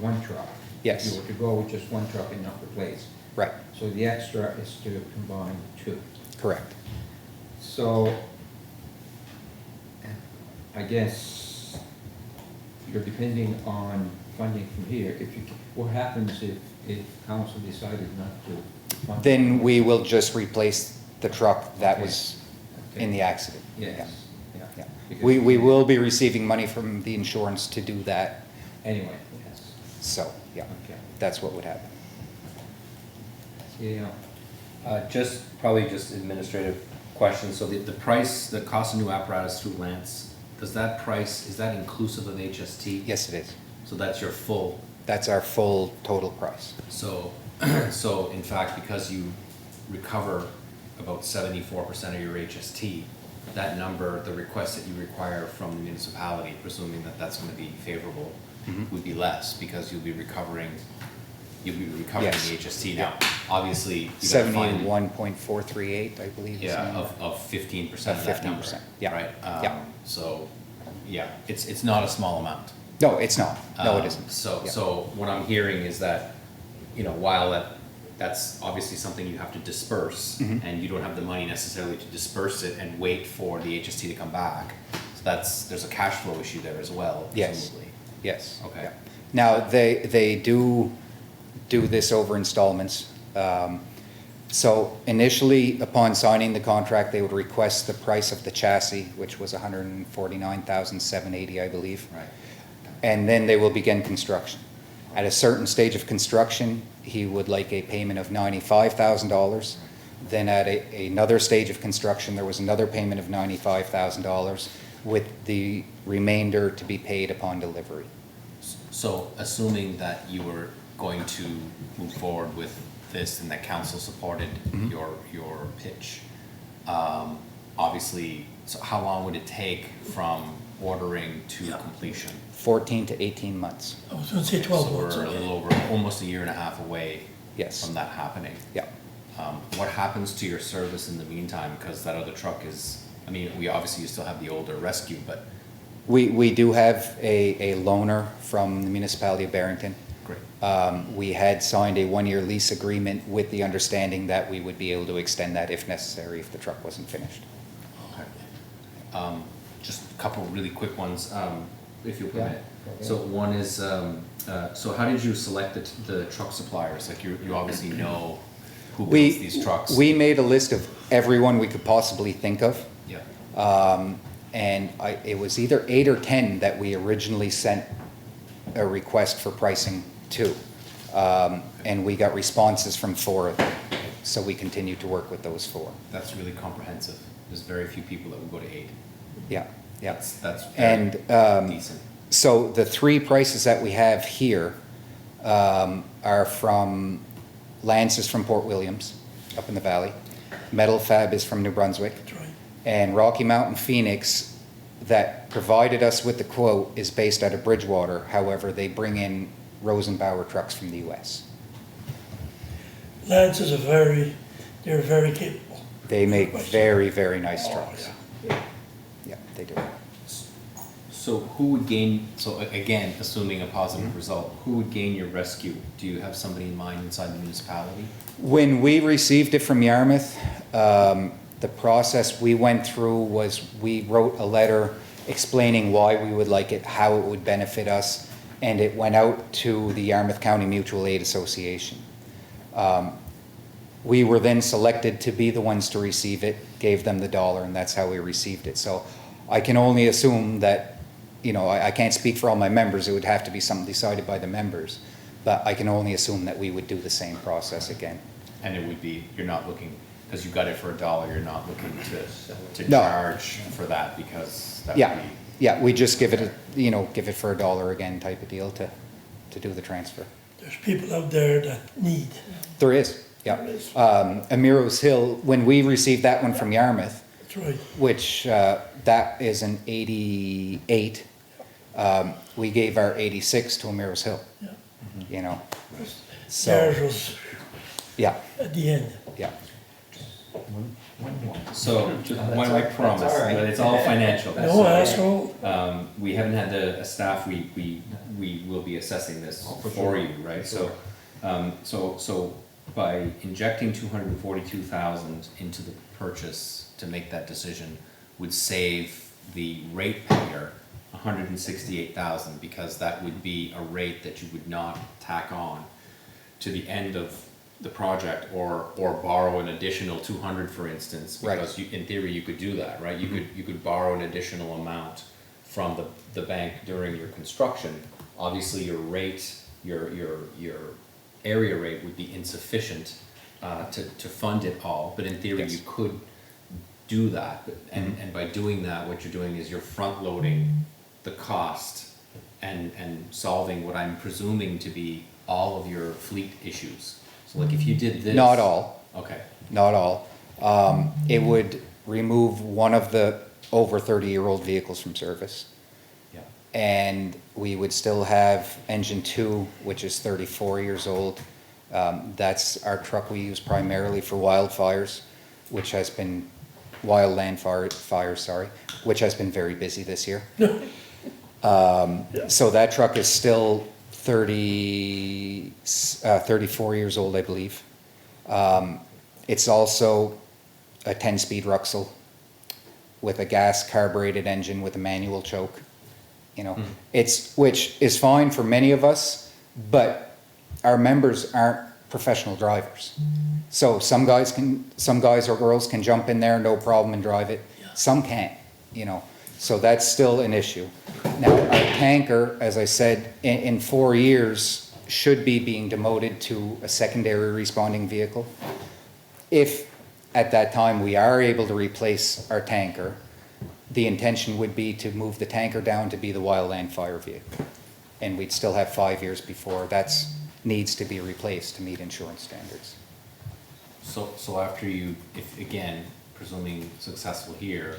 one truck. Yes. If you were to go with just one truck and not replace. Right, So the extra is to combine 2. correct. So, I guess you're depending on funding from here. What happens if council decided not to fund? Then we will just replace the truck that was in the accident. Yes, Yeah. yeah. Because- We will be receiving money from the insurance to do that, Anyway, yes, so, yeah, okay. that's what would happen. Yeah, probably just administrative questions. So the price, the cost of new apparatus through Lance, is that inclusive of HST? Yes, it is. So that's your full, That's our full total price. so, so in fact, because you recover about 74% of your HST, that number, the request that you require from the municipality, presuming that that's gonna be favorable, would be less, because you'll be recovering Yes. the HST now. Obviously, you gotta find. 71.438, I believe. is the Yeah, number. of 15% Of of that number. 15%, yeah, Right? yeah. So, yeah, it's not a small amount. No, it's not. No, it Um, isn't. So, Yeah. so what I'm hearing is that, while that's obviously something you have to disperse, Mhm. and you don't have the money necessarily to disperse it and wait for the HST to come back, so there's a cash flow issue there as well, Yes. presumably. Yes. Okay. yeah. Now, they do this over installments. So initially, upon signing the contract, they would request the price of the chassis, which was $149,780, I believe. Right. And then they will begin construction. At a certain stage of construction, he would like a payment of $95,000. Then at another stage of construction, there was another payment of $95,000, with the remainder to be paid upon delivery. So assuming that you were going to move forward with this and that council supported Mhm. your pitch, obviously, so how long would it take from ordering to Yeah. completion. 14 to 18 months, I was gonna say 12 So months. we're a little over, almost a year and a half away yes. from that happening. Yeah. What happens to your service in the meantime? Because that other truck is, I mean, we obviously, you still have the older rescue, but We do have a loaner from the municipality of Barrington. great. We had signed a one-year lease agreement with the understanding that we would be able to extend that if necessary, if the truck wasn't finished. Okay. Just a couple really quick ones, if you'll permit. Yeah. So one is, so how did you select the truck suppliers? Like you obviously know who builds these trucks. We made a list of everyone we could possibly think of. Yeah. And it was either 8 or 10 that we originally sent a request for pricing to. And we got responses from 4 of them. So we continued to work with those 4. That's really comprehensive. There's very few people that would go to 8. Yeah, yeah. That's And very decent. so the 3 prices that we have here are from, Lance is from Port Williams, up in the valley. Metal Fab is from New Brunswick. That's right. And Rocky Mountain Phoenix, that provided us with the quote, is based out of Bridgewater. However, they bring in Rosenbauer trucks from the US. Lance is they're very capable. They make very, very nice trucks. Yeah. Yeah, they do. So who would gain, so again, assuming a positive result, who would gain your rescue? Do you have somebody in mind inside the municipality? When we received it from Yarmouth, the process we went through was we wrote a letter explaining why we would like it, how it would benefit us, and it went out to the Yarmouth County Mutual Aid Association. We were then selected to be the ones to receive it, gave them the dollar, and that's how we received it. So I can only assume that, you know, I can't speak for all my members, it would have to be something decided by the members, but I can only assume that we would do the same process again. And it would be, you're not looking, because you got it for $1, you're not looking to No. charge for that because that would Yeah, be. yeah, we just give it, give it for $1 again type of deal to do the transfer. There's people out there that need. There is, yeah. There is. Amiro's Hill, when we received that one from Yarmouth, That's right. which that is an 88, we gave our 86 to Amiro's Hill, Yeah. you know, Theirs so, was yeah, at the end. yeah. So, I promise, all right. but it's all financial. No, asshole. We haven't had a staff, we will be assessing this for you, right? So, so by injecting 242,000 into the purchase to make that decision would save the ratepayer 168,000, because that would be a rate that you would not tack on to the end of the project or borrow an additional 200, for instance, Right. because you, in theory, you could do that, right? You could borrow an additional amount from the bank during your construction. Obviously, your rate, your area rate would be insufficient to fund it all, but in theory, Yes. you could do that. And by doing that, what you're doing is you're front loading the cost and solving what I'm presuming to be all of your fleet issues. So like if you did this. Not all. Okay. Not all. It would remove one of the over 30-year-old vehicles from service. Yeah. And we would still have engine 2, which is 34 years old. That's our truck we use primarily for wildfires, which has been, wildland fires, sorry, which has been very busy this year. So that truck is still 34 years old, I believe. It's also a 10-speed Ruxel with a gas carbureted engine with a manual choke. You know, which is fine for many of us, but our members aren't professional drivers. So some guys or girls can jump in there, no problem, and drive it. Some can't, you know. So that's still an issue. Now, our tanker, as I said, in 4 years, should be being demoted to a secondary responding vehicle. If at that time we are able to replace our tanker, the intention would be to move the tanker down to be the wildland fire vehicle. And we'd still have 5 years before that needs to be replaced to meet insurance standards. So after you, if again, presuming successful here,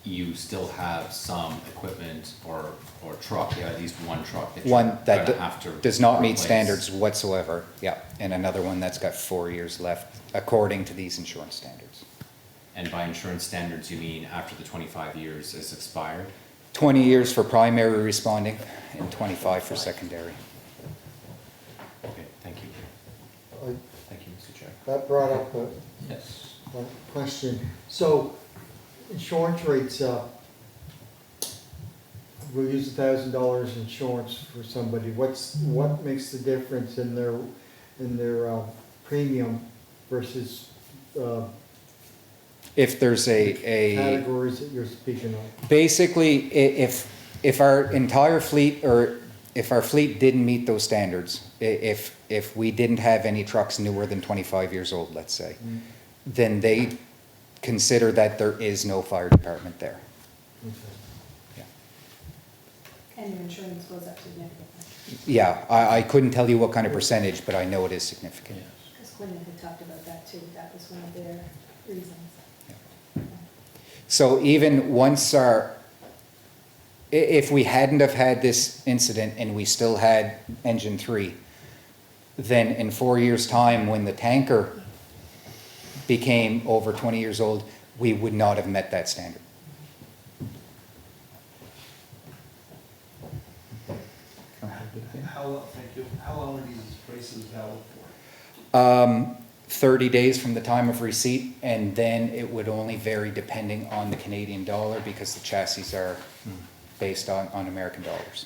you still have some equipment or truck, yeah, at least one truck that One you're that gonna have to does not meet replace. standards whatsoever, yeah, and another one that's got 4 years left, according to these insurance standards. And by insurance standards, you mean after the 25 years is expired? 20 years for primary responding and 25 for secondary. Okay, thank you. I- Thank you, Mr. Chair. That brought up Yes. a question. So insurance rates, we'll use $1,000 insurance for somebody. What makes the difference in their premium versus If there's a categories that you're speaking of? basically, if our entire fleet, or if our fleet didn't meet those standards, if we didn't have any trucks newer than 25 years old, let's say, then they consider that there is no fire department there. Okay. And your insurance goes up significantly. Yeah, I couldn't tell you what kind of percentage, but I know it is significant. Because Quinn had talked about that too. That was one of their reasons. So even once if we hadn't have had this incident and we still had engine 3, then in 4 years' time, when the tanker became over 20 years old, we would not have met that standard. Thank you. How long are these prices valid for? 30 days from the time of receipt, and then it would only vary depending on the Canadian dollar, because the chassis are based on American dollars.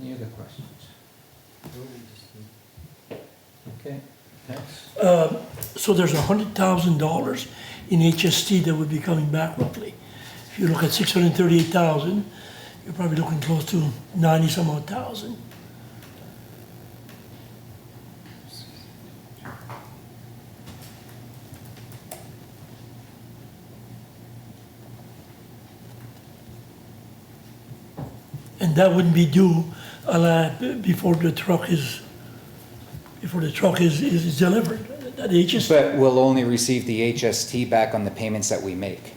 Any other questions? Okay, thanks. So there's $100,000 in HST that would be coming back roughly. If you look at 638,000, you're probably looking close to 90 some odd thousand. And that wouldn't be due before the truck is delivered. That HST. But we'll only receive the HST back on the payments that we make.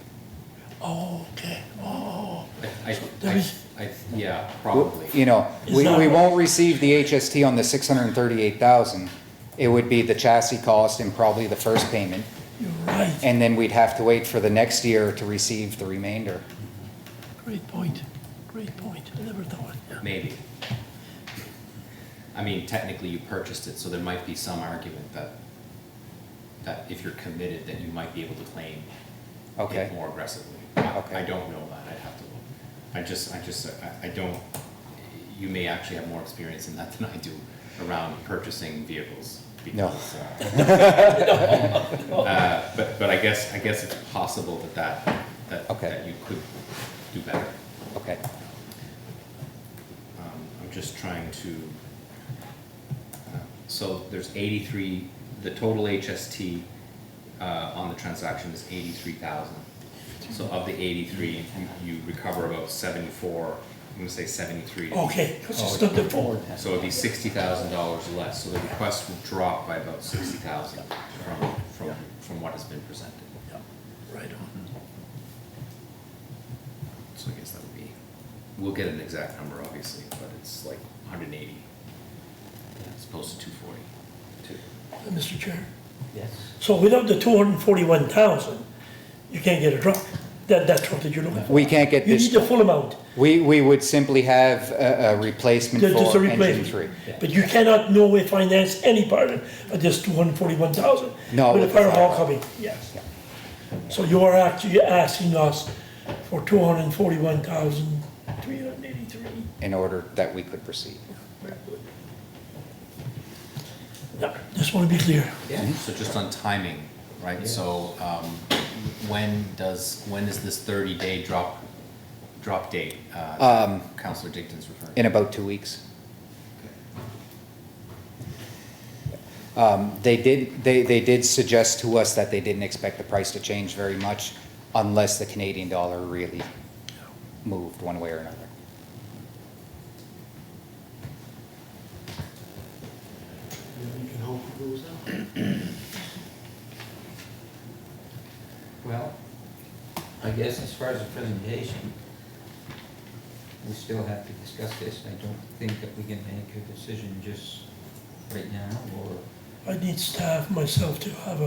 Oh, okay. Oh, there is- Yeah, probably. You know, Is we that- won't receive the HST on the 638,000. It would be the chassis cost and probably the first payment, you're right. and then we'd have to wait for the next year to receive the remainder. Great point. Great point. I never thought. Yeah. Maybe. I mean, technically you purchased it, so there might be some argument that if you're committed, that you might be able to claim Okay. it more aggressively. Okay. I don't know that, I'd have to look. I don't, you may actually have more experience in that than I do around purchasing vehicles. No. Because, but I guess it's possible that Okay. that you could do better. Okay. I'm just trying to, so there's 83, the total HST on the transaction is 83,000. So of the 83, you recover about 74, I'm gonna say 73. Okay, because it's not the full. So it'd be $60,000 less, so the request will drop by about 60,000 from what has been presented. Yeah, right on. So I guess that would be, we'll get an exact number obviously, but it's like 180 as opposed to 240. Mr. Chair. Yes. So without the 241,000, you can't get a truck. That truck that you're looking for. We can't get You this, need the full amount. we would simply have a replacement Just a for engine replacement. 3. But you cannot no way finance any part of this 241,000. No, With the with the fire hall fire. coming, yes. So you are actually asking us for 241,383. In order that we could proceed. Yeah, just want to be clear. So just on timing, right, so, when is this 30-day drop date, Councillor Digdon's referring to? In about 2 weeks. They did suggest to us that they didn't expect the price to change very much unless the Canadian dollar really moved one way or another. We can hope it goes up. Well, I guess as far as the presentation, we still have to discuss this. I don't think that we can make a decision just right now, or, I need staff myself to have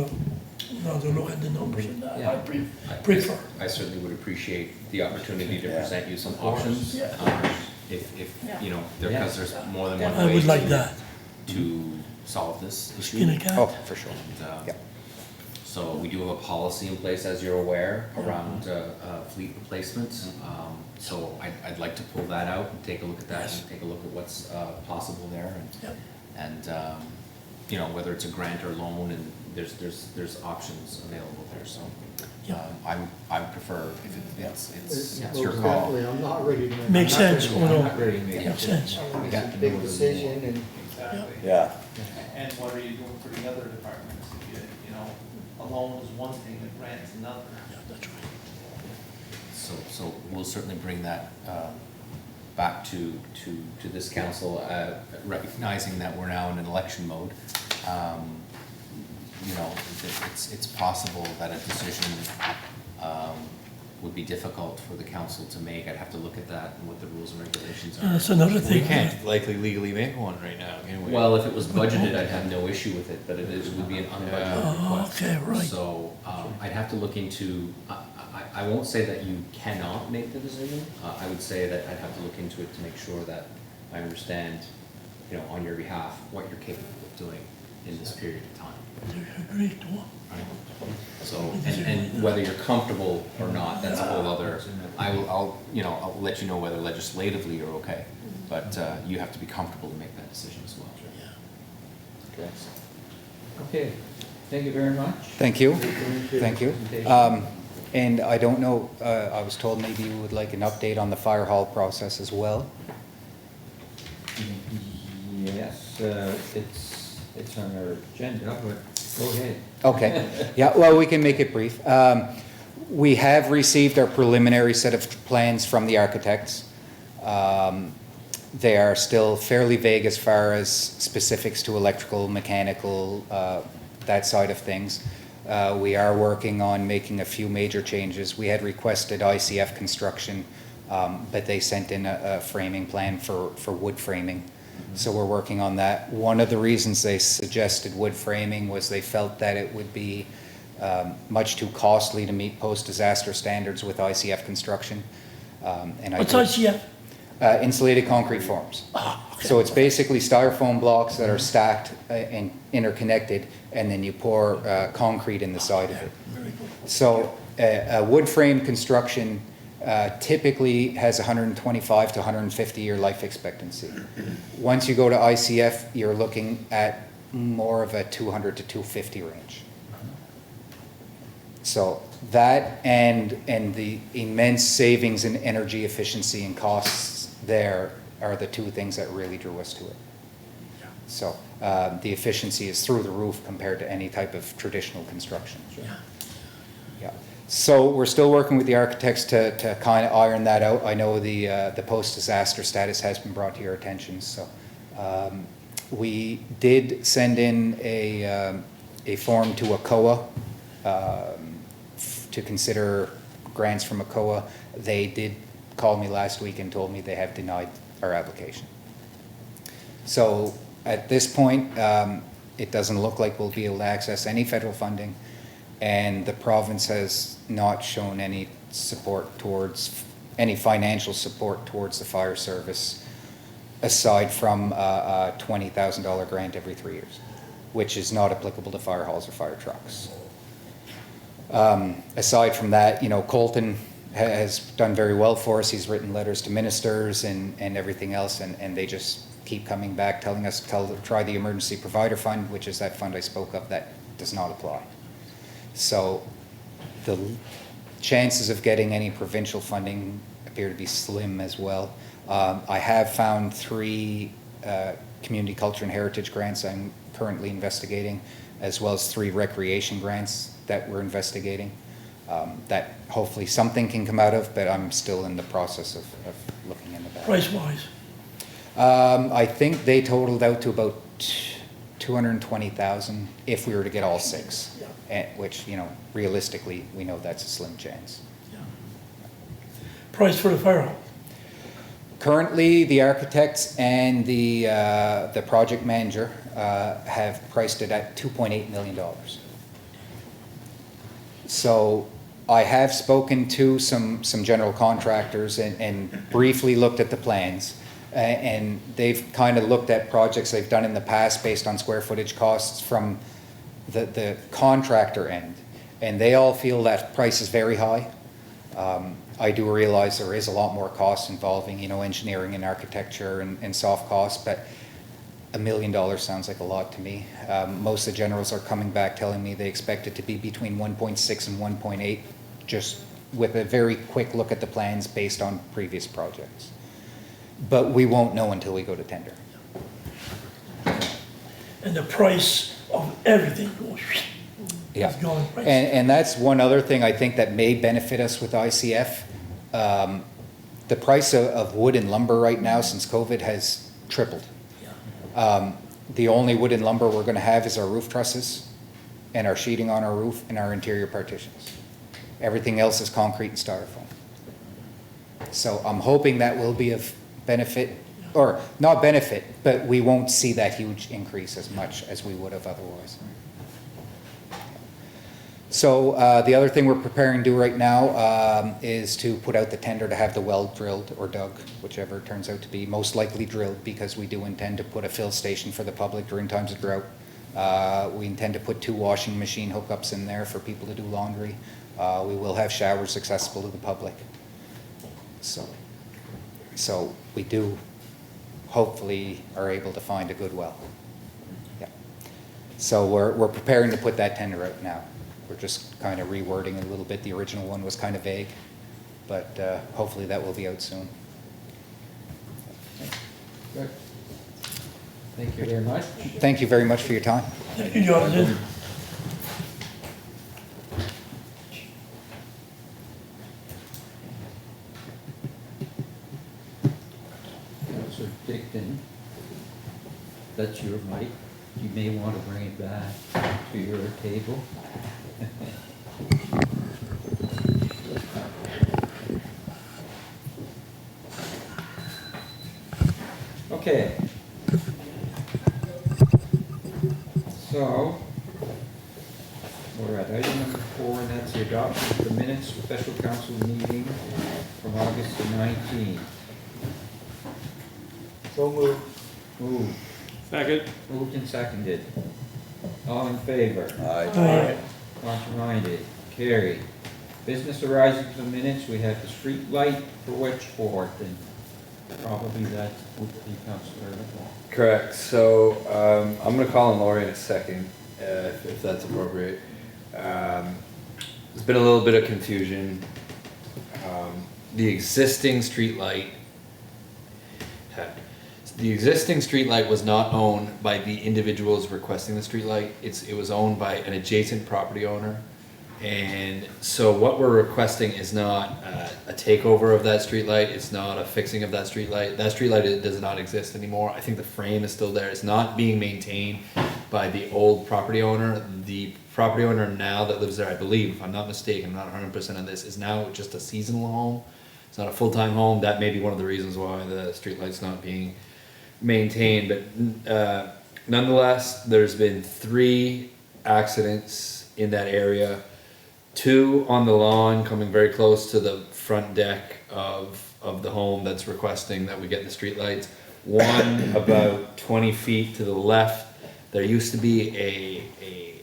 another look at the numbers and that. Yeah. Prefer. I certainly would appreciate the opportunity to present you some course. options. Yeah. If, Yeah. you know, because there's more than one I way would like that. to solve this issue. Skin a cat. Oh, for sure. And, Yeah. So we do have a policy in place, as you're aware, around fleet replacement. So I'd like to pull that out and take a look at that and take a look at what's possible there Yep. and you know, whether it's a grant or loan, and there's options available there, so. Yeah. I prefer if it's Well, your call. exactly, I'm not ready to make. Makes I'm not sense, ready- or no? I'm not ready to make a Makes decision. sense. We It's have a to big know a little decision more. and Exactly. Yeah. And what are you doing for the other departments? If you know, a loan is one thing, a grant's another. Yeah, that's right. So we'll certainly bring that back to this council, recognizing that we're now in an election mode. You know, it's possible that a decision would be difficult for the council to make. I'd have to look at that and what the rules and regulations And are. that's another We thing. can't likely legally make one right now, can we? Well, if it was budgeted, I'd have no issue with it, but it would be an unbudgeted Oh, request. okay, right. So, I'd have to look into, I won't say that you cannot make the decision. I would say that I'd have to look into it to make sure that I understand, you know, on your behalf, what you're capable of doing in this period of time. Great, well, Right. So, and whether you're comfortable or not, that's a whole other, I'll let you know whether legislatively you're okay. But, you have to be comfortable to make that decision as well. Okay. Okay, thank you very much. Thank you. Good Thank you. presentation. And I don't know, I was told maybe you would like an update on the fire hall process as well. Yes, it's on our agenda, but go ahead. Okay, yeah, well, we can make it brief. We have received our preliminary set of plans from the architects. They are still fairly vague as far as specifics to electrical, mechanical, that side of things. We are working on making a few major changes. We had requested ICF construction, but they sent in a framing plan for wood framing. So we're working on that. One of the reasons they suggested wood framing was they felt that it would be much too costly to meet post-disaster standards with ICF construction. And I what's did- ICF? Insulated concrete forms. So it's basically styrofoam blocks that are stacked and interconnected, and then you pour concrete in the side of it. Very good. So a wood frame construction typically has 125 to 150 year life expectancy. Once you go to ICF, you're looking at more of a 200 to 250 range. So that and the immense savings in energy efficiency and costs there are the two things that really drew us to it. So the efficiency is through the roof compared to any type of traditional construction. Yeah. So we're still working with the architects to kind of iron that out. I know the post-disaster status has been brought to your attention, so we did send in a form to ACOA to consider grants from ACOA. They did call me last week and told me they have denied our application. So at this point, it doesn't look like we'll be able to access any federal funding, and the province has not shown any support towards, any financial support towards the fire service, aside from a $20,000 grant every 3 years, which is not applicable to fire halls or fire trucks. Aside from that, you know, Colton has done very well for us. He's written letters to ministers and everything else, and they just keep coming back, telling us to try the emergency provider fund, which is that fund I spoke of that does not apply. So the chances of getting any provincial funding appear to be slim as well. I have found 3 community culture and heritage grants I'm currently investigating, as well as 3 recreation grants that we're investigating. That hopefully something can come out of, but I'm still in the process of looking into that. Price-wise? I think they totaled out to about 220,000 if we were to get all 6. Yeah. Which, you know, realistically, we know that's a slim chance. Yeah. Price for the fire hall? Currently, the architects and the project manager have priced it at $2.8 million. So I have spoken to some general contractors and briefly looked at the plans. And they've kind of looked at projects they've done in the past based on square footage costs from the contractor end. And they all feel that price is very high. I do realize there is a lot more costs involving, you know, engineering and architecture and soft costs, but $1 million sounds like a lot to me. Most of the generals are coming back telling me they expect it to be between 1.6 and 1.8, just with a very quick look at the plans based on previous projects. But we won't know until we go to tender. And the price of everything goes, Yeah. it's going price. And that's one other thing I think that may benefit us with ICF. The price of wood and lumber right now since COVID has tripled. The only wood and lumber we're gonna have is our roof trusses and our sheeting on our roof and our interior partitions. Everything else is concrete and styrofoam. So I'm hoping that will be of benefit, or not benefit, but we won't see that huge increase as much as we would have otherwise. So the other thing we're preparing to do right now is to put out the tender to have the well drilled or dug, whichever it turns out to be, most likely drilled, because we do intend to put a fill station for the public during times of drought. We intend to put 2 washing machine hookups in there for people to do laundry. We will have showers accessible to the public. So we do hopefully are able to find a good well. Yeah. So we're preparing to put that tender out now. We're just kind of rewording it a little bit. The original one was kind of vague, but hopefully that will be out soon. Good. Thank you very much. Thank you very much for your time. Thank you, Jonathan. Councillor Dickon, that's your mic. You may want to bring it back to your table. Okay. So, we're at item number 4, and that's the adoption of the minutes of special council meeting from August the 19th. So moved. Moved. Second. Moved and seconded. All in favor? Aye. Contrary-minded, carried. Business arising from the minutes, we have the street light for Wedgeport, and probably that would be Councillor Nicole. Correct, so, I'm gonna call on Lori in a second, if that's appropriate. There's been a little bit of confusion. The existing streetlight was not owned by the individuals requesting the streetlight. It was owned by an adjacent property owner. And so what we're requesting is not a takeover of that streetlight. It's not a fixing of that streetlight. That streetlight does not exist anymore. I think the frame is still there. It's not being maintained by the old property owner. The property owner now that lives there, I believe, if I'm not mistaken, I'm not 100% on this, is now just a seasonal home. It's not a full-time home. That may be one of the reasons why the streetlight's not being maintained. But nonetheless, there's been 3 accidents in that area. 2 on the lawn, coming very close to the front deck of the home that's requesting that we get the streetlights. 1 about 20 feet to the left. There used to be a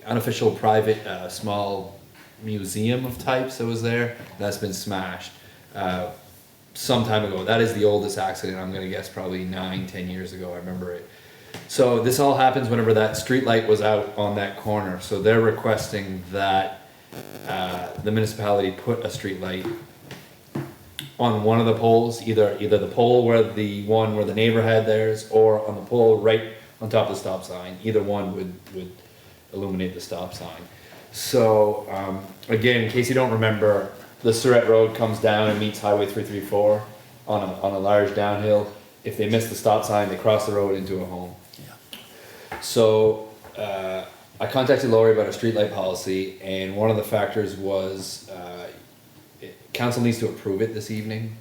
unofficial private small museum of types that was there. That's been smashed some time ago. That is the oldest accident. I'm gonna guess probably 9-10 years ago. I remember it. So this all happens whenever that streetlight was out on that corner. So they're requesting that the municipality put a street light on one of the poles, either the pole where the neighbor had theirs, or on the pole right on top of the stop sign. Either one would illuminate the stop sign. So again, in case you don't remember, the Surrett Road comes down and meets Highway 334 on a large downhill. If they miss the stop sign, they cross the road into a home. So I contacted Lori about our streetlight policy, and one of the factors was, council needs to approve it this evening.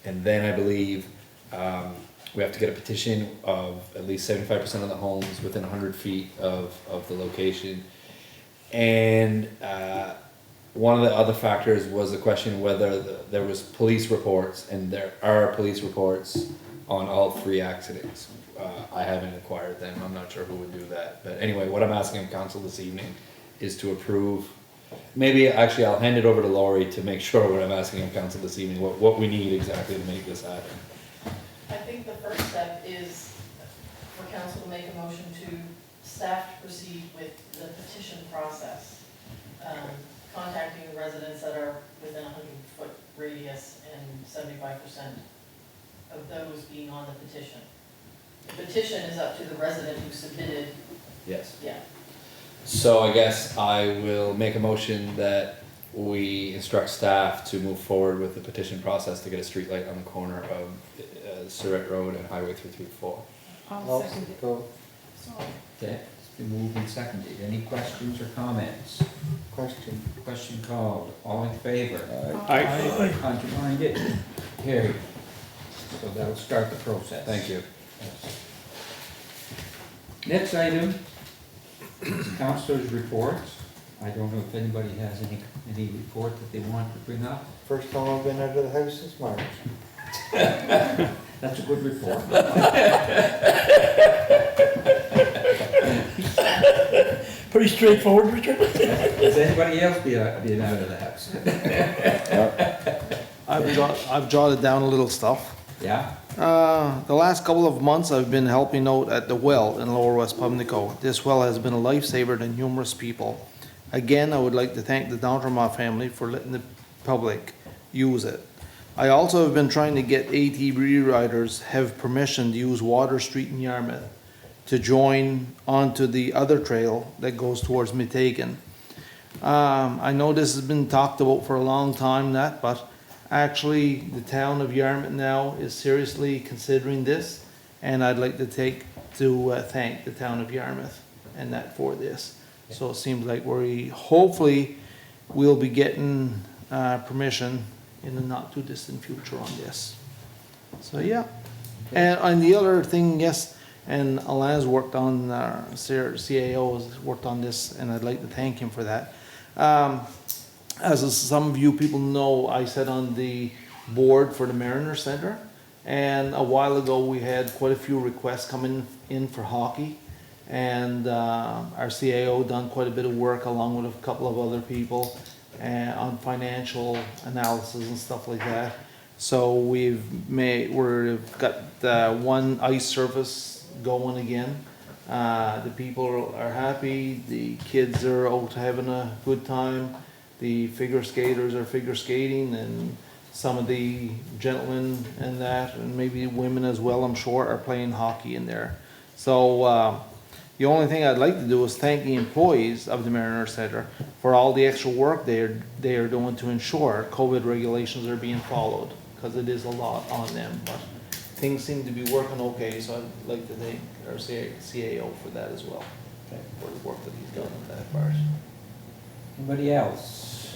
And then I believe, we have to get a petition of at least 75% of the homes within 100 feet of the location. And, one of the other factors was the question whether there was police reports, and there are police reports on all 3 accidents. I haven't acquired them, I'm not sure who would do that, but anyway, what I'm asking of council this evening is to approve. Maybe, actually, I'll hand it over to Lori to make sure what I'm asking of council this evening, what we need exactly to make this happen. I think the first step is for council to make a motion to staff to proceed with the petition process. Contacting the residents that are within a 100-foot radius and 75% of those being on the petition. The petition is up to the resident who submitted, Yes. yeah. So I guess I will make a motion that we instruct staff to move forward with the petition process to get a streetlight on the corner of Surratt Road and Highway 334. I'll second it. Go. Okay, it's been moved and seconded. Any questions or comments? Question. Question called. All in favor? Aye. Contrarian it? Carried. So that'll start the process. Thank you. Next item is councilors' reports. I don't know if anybody has any report that they want to bring up. First time I've been out of the house since March. That's a good report. Pretty straightforward, Richard. Has anybody else been out of the house? I've jotted down a little stuff. Yeah? The last couple of months, I've been helping out at the well in Lower West Pubnico. This well has been a lifesaver to numerous people. Again, I would like to thank the Downterma family for letting the public use it. I also have been trying to get ATV riders have permission to use Water Street in Yarmouth to join onto the other trail that goes towards Metegan. I know this has been talked about for a long time, but actually the town of Yarmouth now is seriously considering this, and I'd like to thank the town of Yarmouth and that for this. So it seems like hopefully we'll be getting permission in the not too distant future on this. So yeah, and on the other thing, yes, and Alain's worked on, CAO has worked on this, and I'd like to thank him for that. As some of you people know, I sat on the board for the Mariner Center, and a while ago we had quite a few requests coming in for hockey, and our CAO done quite a bit of work along with a couple of other people on financial analysis and stuff like that. So we've got one ice surface going again. The people are happy, the kids are out having a good time, the figure skaters are figure skating, and some of the gentlemen and that, and maybe women as well, I'm sure, are playing hockey in there. So the only thing I'd like to do is thank the employees of the Mariner Center for all the extra work they are doing to ensure COVID regulations are being followed, because it is a lot on them, but things seem to be working okay, so I'd like to thank our CAO for that as well, for the work that he's done in that part. Anybody else?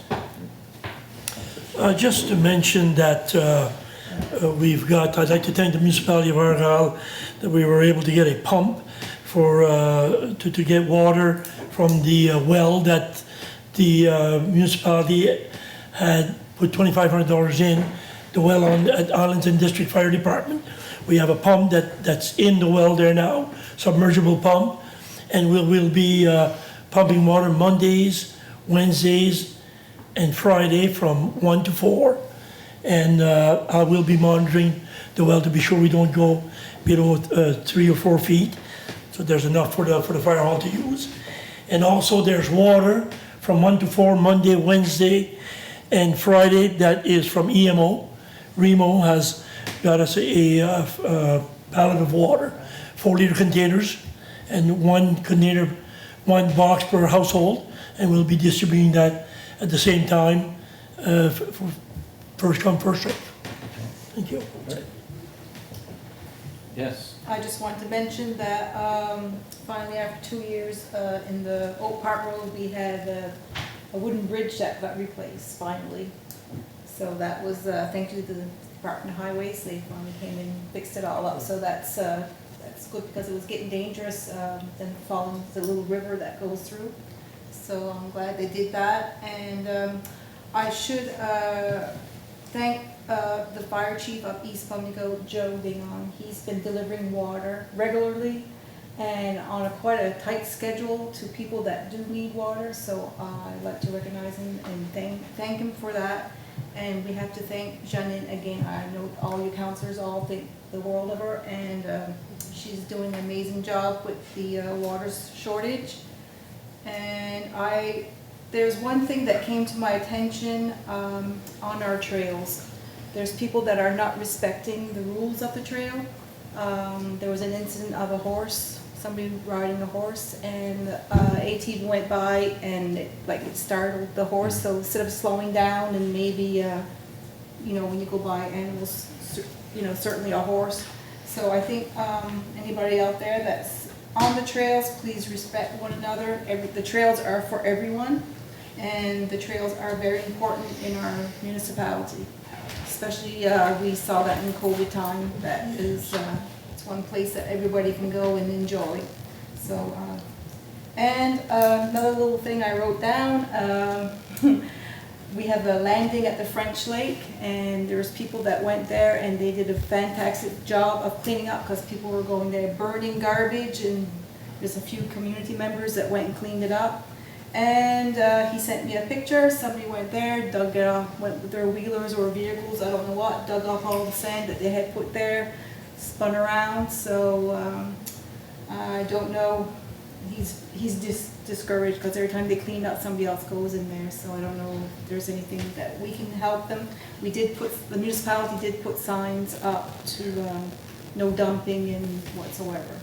Just to mention that I'd like to thank the municipality of Argyle that we were able to get a pump for, to get water from the well that the municipality had put $2,500 in, the well at Arlington District Fire Department. We have a pump that's in the well there now, submersible pump, and we'll be pumping water Mondays, Wednesdays, and Friday from 1 to 4. And I will be monitoring the well to be sure we don't go below 3 or 4 feet. So there's enough for the fire hall to use. And also there's water from 1 to 4, Monday, Wednesday, and Friday, that is from EMO. Remo has got us a pallet of water, 4-liter containers, and one box per household, and we'll be distributing that at the same time, for first come, first served. Thank you. Yes. I just wanted to mention that finally, after 2 years, in the Oak Park Road, we had a wooden bridge that got replaced finally. So that was thank you to the Department of Highways. They finally came and fixed it all up. So that's good because it was getting dangerous, then following the little river that goes through. So I'm glad they did that. And I should thank the fire chief of East Pumlico, Joe Dingon. He's been delivering water regularly and on quite a tight schedule to people that do need water. So I'd like to recognize him and thank him for that. And we have to thank Janine again. I know all you counselors all think the world of her, and she's doing an amazing job with the water shortage. And there's one thing that came to my attention on our trails. There's people that are not respecting the rules of the trail. There was an incident of a horse, somebody riding a horse, and ATV went by and it startled the horse. So instead of slowing down and maybe, when you go by animals, certainly a horse. So I think anybody out there that's on the trails, please respect one another. The trails are for everyone, and the trails are very important in our municipality. Especially, we saw that in COVID time. That is, it's one place that everybody can go and enjoy. So, and another little thing I wrote down, we have a landing at the French Lake, and there's people that went there and they did a fantastic job of cleaning up because people were going there burning garbage, and there's a few community members that went and cleaned it up. And he sent me a picture. Somebody went there, dug it off, went with their wheelers or vehicles, I don't know what, dug off all the sand that they had put there, spun around. So I don't know. He's discouraged because every time they clean up, somebody else goes in there. So I don't know if there's anything that we can help them. The municipality did put signs up to no dumping and whatsoever.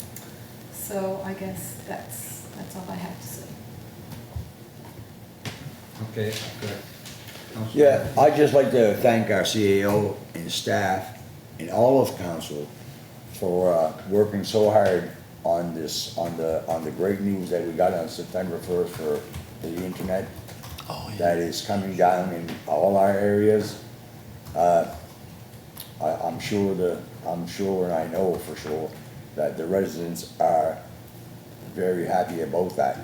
So I guess that's all I have to say. Okay, good. Yeah, I'd just like to thank our CAO and staff and all of council for working so hard on this, on the great news that we got on September 1st for the internet. Oh, yeah. That is coming down in all our areas. I'm sure and I know for sure that the residents are very happy about that.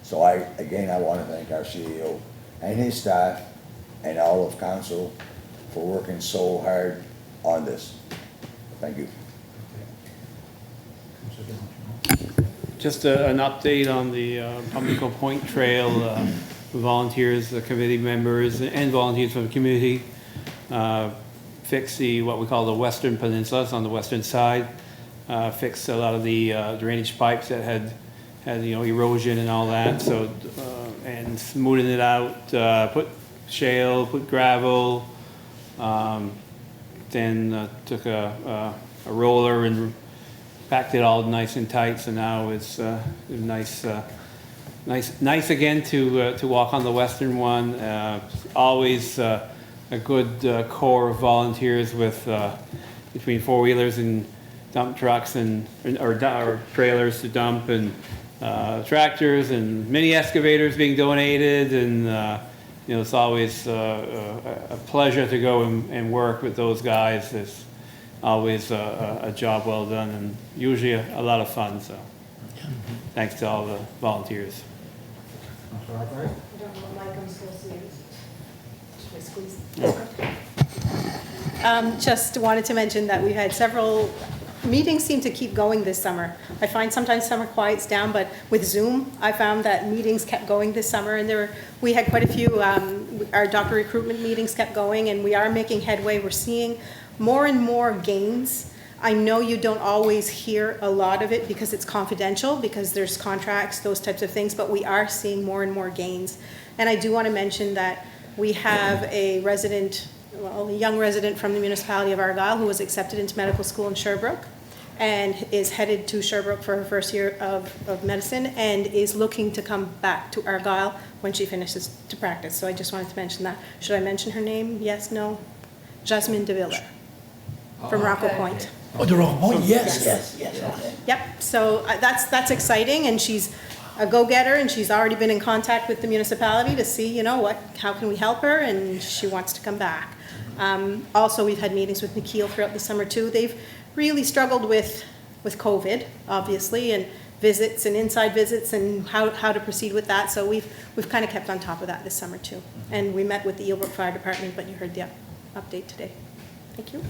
So I want to thank our CEO and his staff and all of council for working so hard on this. Thank you. Just an update on the Pumlico Point Trail. Volunteers, the committee members, and volunteers from the community fixed what we call the western peninsula. It's on the western side. Fixed a lot of the drainage pipes that had erosion and all that. So and smoothing it out. Put shale, put gravel. Then took a roller and packed it all nice and tight. So now it's nice again to walk on the western one. Always a good core of volunteers with between four-wheelers and dump trucks or trailers to dump, and tractors and mini excavators being donated, and it's always a pleasure to go and work with those guys. It's always a job well done, and usually a lot of fun. So thanks to all the volunteers. I don't know what mic I'm supposed to use. Should I squeeze? Just wanted to mention that we had several meetings seem to keep going this summer. I find sometimes summer quiets down, but with Zoom, I found that meetings kept going this summer, and we had quite a few, our doctor recruitment meetings kept going, and we are making headway. We're seeing more and more gains. I know you don't always hear a lot of it because it's confidential, because there's contracts, those types of things, but we are seeing more and more gains. And I do want to mention that we have a young resident from the municipality of Argyle who was accepted into medical school in Sherbrooke and is headed to Sherbrooke for her first year of medicine, and is looking to come back to Argyle when she finishes to practice. So I just wanted to mention that. Should I mention her name? Yes, no? Jasmine de Villa. from Rockville Okay. Point. Oh, the wrong one, yes. Yep, so that's exciting, and she's a go-getter, and she's already been in contact with the municipality to see, how can we help her, and she wants to come back. Also, we've had meetings with Nikhil throughout the summer too. They've really struggled with COVID, obviously, and visits and inside visits and how to proceed with that, so we've kind of kept on top of that this summer too. And we met with the Eelbrook Fire Department, but you heard the update today. Thank you.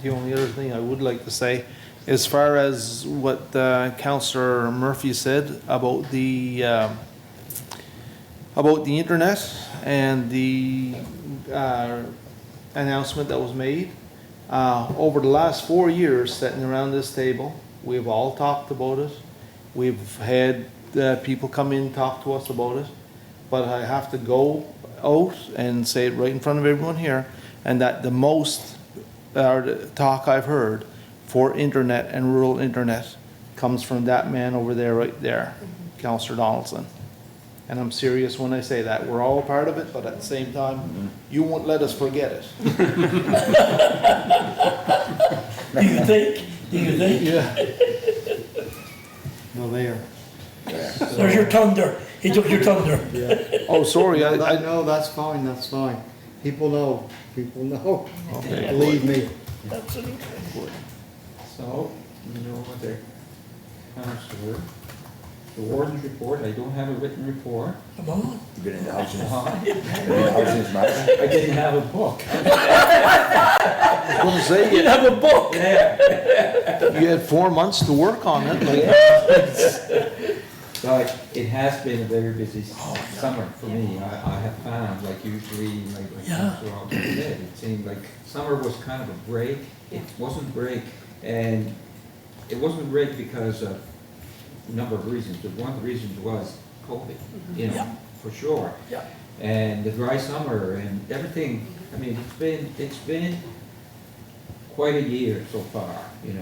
The only other thing I would like to say, as far as what Councillor Murphy said about the internet and the announcement that was made, over the last 4 years, sitting around this table, we've all talked about it. We've had people come in and talk to us about it. But I have to go out and say it right in front of everyone here, and that the most talk I've heard for internet and rural internet comes from that man over there, right there, Councillor Donaldson. And I'm serious when I say that. We're all part of it, but at the same time, you won't let us forget it. Do you think? Yeah. No, there. There's your thunder. He took your thunder. Oh, sorry, No, that's fine, that's fine. People know. Okay. Believe me. Absolutely. So, other councillor, the warden's report, I don't have a written report. Come on. You've been in the house since, Uh-huh. you've been in the house since March? I didn't have a book. I was gonna say, You have a book. Yeah. you had 4 months to work on it. But it has been a very busy summer for me. I have found, like usually, like Yeah. Councillor Alton said, it seemed like summer was kind of a break. It wasn't a break, and it wasn't a break because of a number of reasons, but one of the reasons was COVID, Yeah. for sure. Yeah. And the dry summer and everything, I mean, it's been quite a year so far, I mean,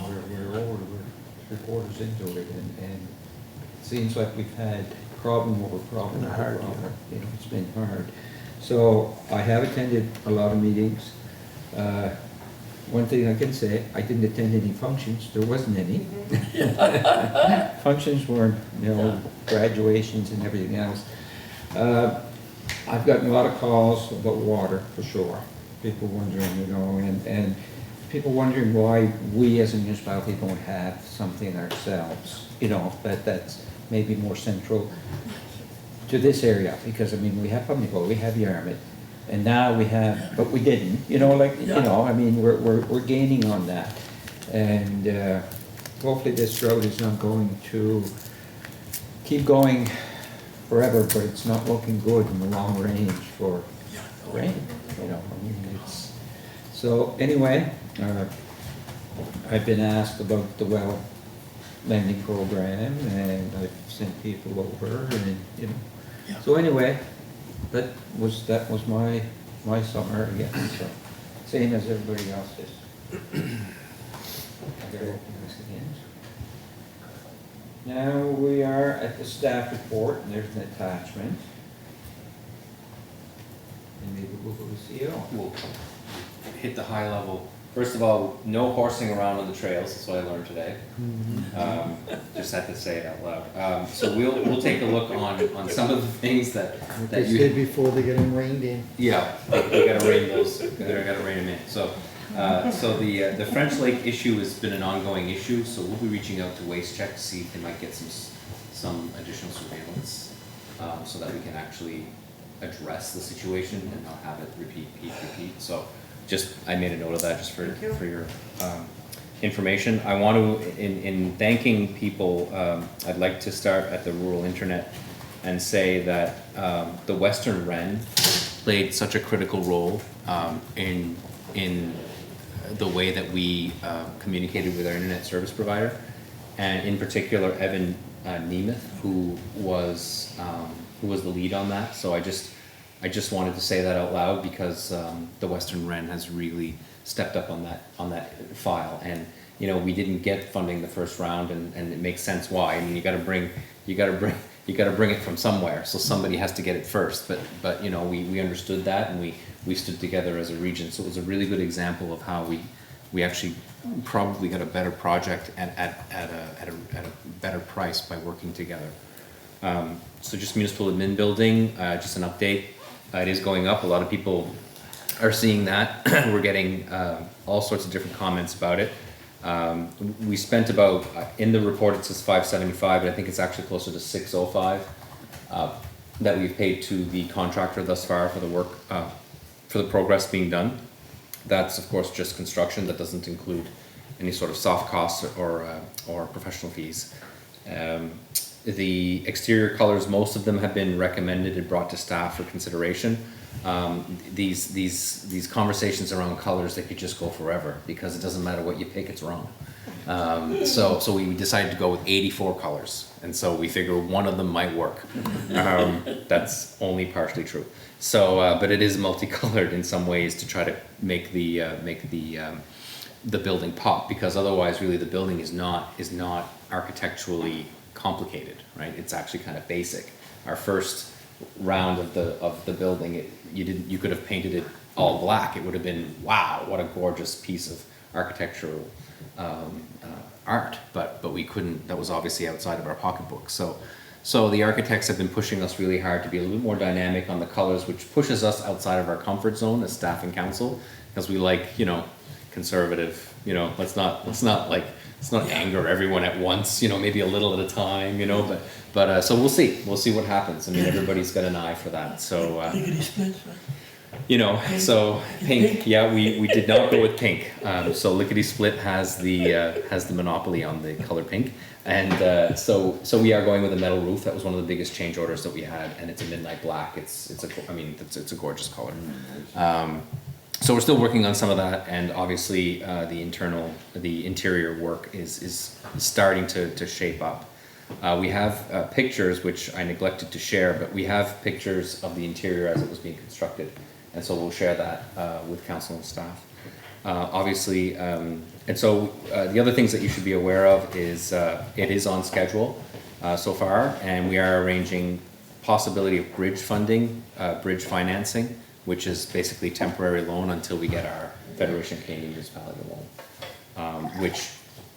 we're 3/4 into it, and it seems like we've had problem over problem over Hard, problem, it's been hard. So I have attended a lot of meetings. One thing I can say, I didn't attend any functions, there wasn't any. Functions weren't, graduations and everything else. I've gotten a lot of calls about water, for sure. People wondering, and people wondering why we as a municipality don't have something ourselves, that's maybe more central to this area, because, I mean, we have Pumlico, we have Yarmouth, and now we have, but we didn't, I mean, we're gaining on that. And hopefully this road is not going to keep going forever, but it's not looking good in the long range for rain, I mean, so anyway, I've been asked about the well lending program, and I've sent people over, and, so anyway, that was my summer again, so, same as everybody else's. I gotta open this again. Now we are at the staff report, and there's an attachment. And maybe we'll go to CO. We'll hit the high level. First of all, no horsing around on the trails, that's what I learned today. Just had to say it out loud. So we'll take a look on some of the things that They you. did before they get them rained in. Yeah, we gotta rein those, we gotta rein them in. So the French Lake issue has been an ongoing issue, so we'll be reaching out to Waste Check to see if they might get some additional surveillance, so that we can actually address the situation and not have it repeat. So I made a note of that just for your information. I want to, in thanking people, I'd like to start at the rural internet and say that the Western Wren played such a critical role in the way that we communicated with our internet service provider, and in particular Evan Nemeth, who was the lead on that. So I just wanted to say that out loud, because the Western Wren has really stepped up on that file, and we didn't get funding the first round, and it makes sense why. I mean, you got to bring it from somewhere, so somebody has to get it first. But we understood that, and we we stood together as a region. So it was a really good example of how we actually probably got a better project at a better price by working together. So just municipal admin building, just an update. It is going up. A lot of people are seeing that. We're getting all sorts of different comments about it. We spent about, in the report it says 575, but I think it's actually closer to 605 that we've paid to the contractor thus far for the work, for the progress being done. That's of course just construction. That doesn't include any sort of soft costs or professional fees. The exterior colors, most of them have been recommended and brought to staff for consideration. These conversations around colors, they could just go forever because it doesn't matter what you pick, it's wrong. So we decided to go with 84 colors, and so we figure one of them might work. That's only partially true. So, but it is multicolored in some ways to try to make the building pop, because otherwise, really, the building is not architecturally complicated, right? It's actually kind of basic. Our first round of the building, you could have painted it all black. It would have been, wow, what a gorgeous piece of architectural art, but we couldn't. That was obviously outside of our pocketbook. So the architects have been pushing us really hard to be a little bit more dynamic on the colors, which pushes us outside of our comfort zone as staff and council, because we like, conservative, let's not anger everyone at once, maybe a little at a time, but so we'll see what happens. I mean, everybody's got an eye for that. So so pink, yeah, we did not go with pink. So Lickety Split has the monopoly on the color pink, and so we are going with a metal roof. That was one of the biggest change orders that we had, and it's a midnight black. It's a gorgeous color. So we're still working on some of that, and obviously the interior work is starting to shape up. We have pictures, which I neglected to share, but we have pictures of the interior as it was being constructed, and so we'll share that with council and staff. Obviously, and so the other things that you should be aware of is it is on schedule so far, and we are arranging possibility of bridge funding, bridge financing, which is basically temporary loan until we get our Federation of Canadian Municipality loan, which,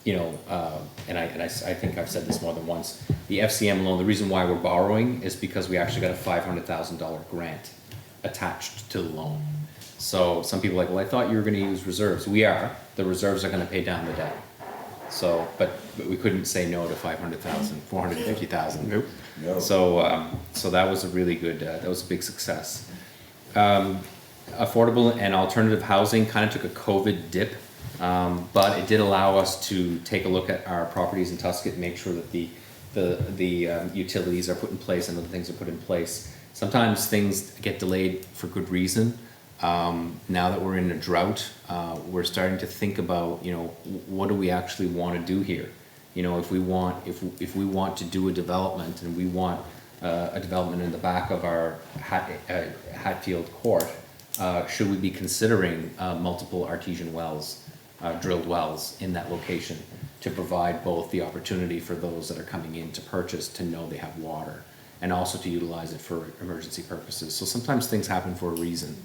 and I think I've said this more than once, the FCM loan, the reason why we're borrowing is because we actually got a $500,000 grant attached to the loan. So some people are like, well, I thought you were gonna use reserves. We are. The reserves are gonna pay down the debt. So, but we couldn't say no to 500,000, 450,000. Nope. No. So that was a really good, that was a big success. Affordable and alternative housing kind of took a COVID dip, but it did allow us to take a look at our properties in Tuscany, make sure that the utilities are put in place and other things are put in place. Sometimes things get delayed for good reason. Now that we're in a drought, we're starting to think about, what do we actually want to do here? If we want to do a development and we want a development in the back of our Hatfield Court, should we be considering multiple artesian wells, drilled wells in that location to provide both the opportunity for those that are coming in to purchase to know they have water, and also to utilize it for emergency purposes. So sometimes things happen for a reason.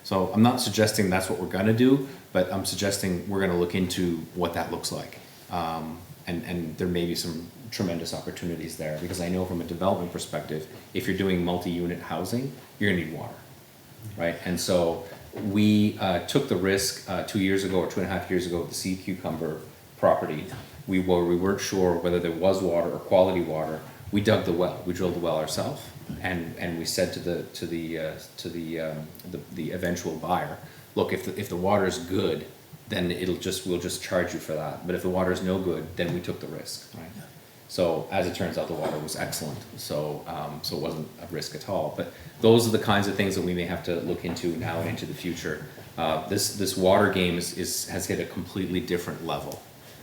So I'm not suggesting that's what we're gonna do, but I'm suggesting we're gonna look into what that looks like. And there may be some tremendous opportunities there, because I know from a development perspective, if you're doing multi-unit housing, you're gonna need water, right? And so we took the risk 2 years ago or 2.5 years ago with the Sea Cucumber property. We weren't sure whether there was water or quality water. We dug the well, we drilled the well ourselves, and we said to the eventual buyer, look, if the water is good, then we'll just charge you for that. But if the water is no good, then we took the risk, right? So as it turns out, the water was excellent. So it wasn't a risk at all. But those are the kinds of things that we may have to look into now and into the future. This water game has hit a completely different level.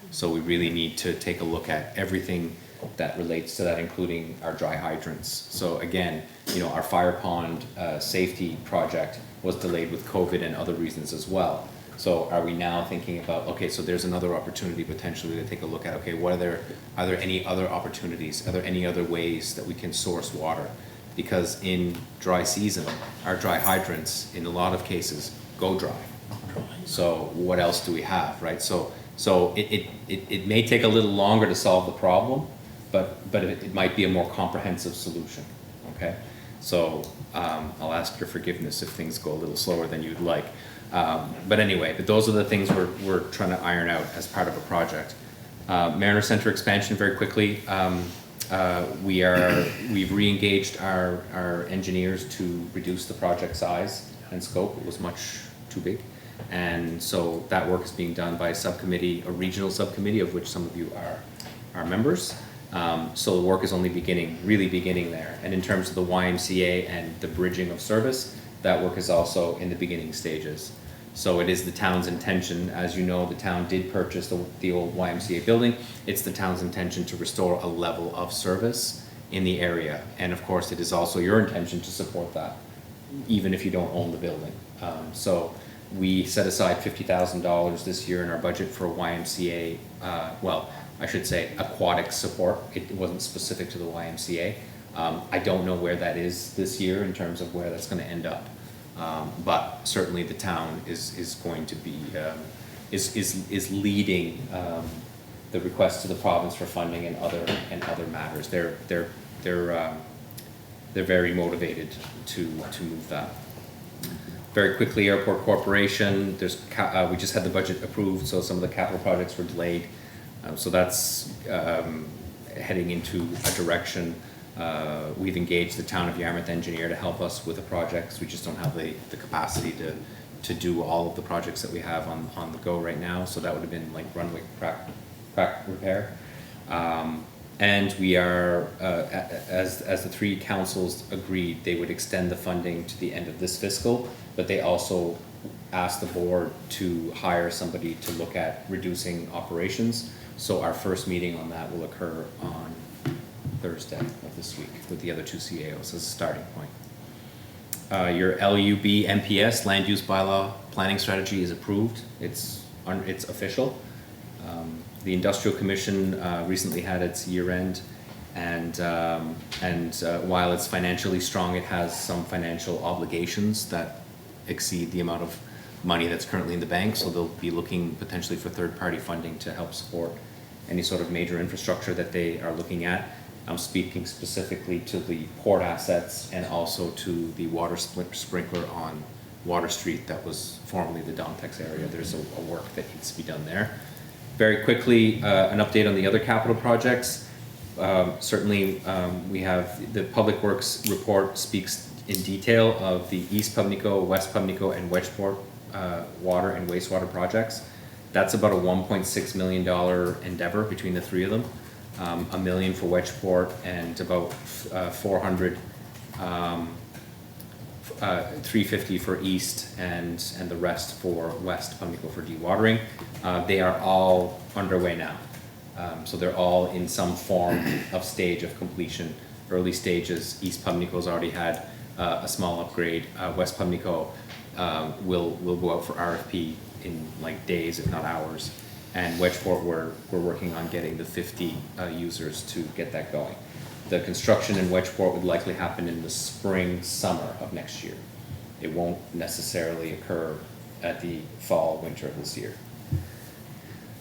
So we really need to take a look at everything that relates to that, including our dry hydrants. So again, our fire pond safety project was delayed with COVID and other reasons as well. So are we now thinking about, okay, so there's another opportunity potentially to take a look at, okay, are there any other opportunities? Are there any other ways that we can source water? because in dry season, our dry hydrants, in a lot of cases, go dry. So what else do we have, right? So it may take a little longer to solve the problem, but it might be a more comprehensive solution, okay? So I'll ask your forgiveness if things go a little slower than you'd like. But anyway, but those are the things we're trying to iron out as part of a project. Mariner Center expansion, very quickly. We've re-engaged our engineers to reduce the project size and scope. It was much too big. And so that work is being done by a subcommittee, a regional subcommittee, of which some of you are members. So the work is only really beginning there. And in terms of the YMCA and the bridging of service, that work is also in the beginning stages. So it is the town's intention, as you know, the town did purchase the old YMCA building. It's the town's intention to restore a level of service in the area. And of course, it is also your intention to support that, even if you don't own the building. So we set aside $50,000 this year in our budget for YMCA, well, I should say aquatic support. It wasn't specific to the YMCA. I don't know where that is this year in terms of where that's going to end up. But certainly the town is going to be, is leading the request to the province for funding and other matters. They're very motivated to move that. Very quickly, Airport Corporation, we just had the budget approved, so some of the capital projects were delayed. So that's heading into a direction. We've engaged the Town of Yarmouth engineer to help us with the projects. We just don't have the capacity to do all of the projects that we have on the go right now. So that would have been like runway crack repair. And we are, as the three councils agreed, they would extend the funding to the end of this fiscal, but they also asked the board to hire somebody to look at reducing operations. So our first meeting on that will occur on Thursday of this week with the other two CAOs as a starting point. Your LUB MPS, Land Use Bylaw Planning Strategy, is approved. It's official. The Industrial Commission recently had its year end, and while it's financially strong, it has some financial obligations that exceed the amount of money that's currently in the bank, so they'll be looking potentially for third-party funding to help support any sort of major infrastructure that they are looking at. I'm speaking specifically to the port assets and also to the water sprinkler on Water Street that was formerly the Domtex area. There's a work that needs to be done there. Very quickly, an update on the other capital projects. Certainly, we have the Public Works report speaks in detail of the East Pubnico, West Pubnico, and Wedgeport water and wastewater projects. That's about a $1.6 million endeavor between the three of them. $1 million for Wedgeport and about $350 for East and the rest for West Pubnico for dewatering. They are all underway now. So they're all in some form of stage of completion. Early stages, East Pubnico's already had a small upgrade. West Pubnico will go out for RFP in like days, if not hours. And Wedgeport, we're working on getting the 50 users to get that going. The construction in Wedgeport would likely happen in the spring, summer of next year. It won't necessarily occur at the fall, winter of this year.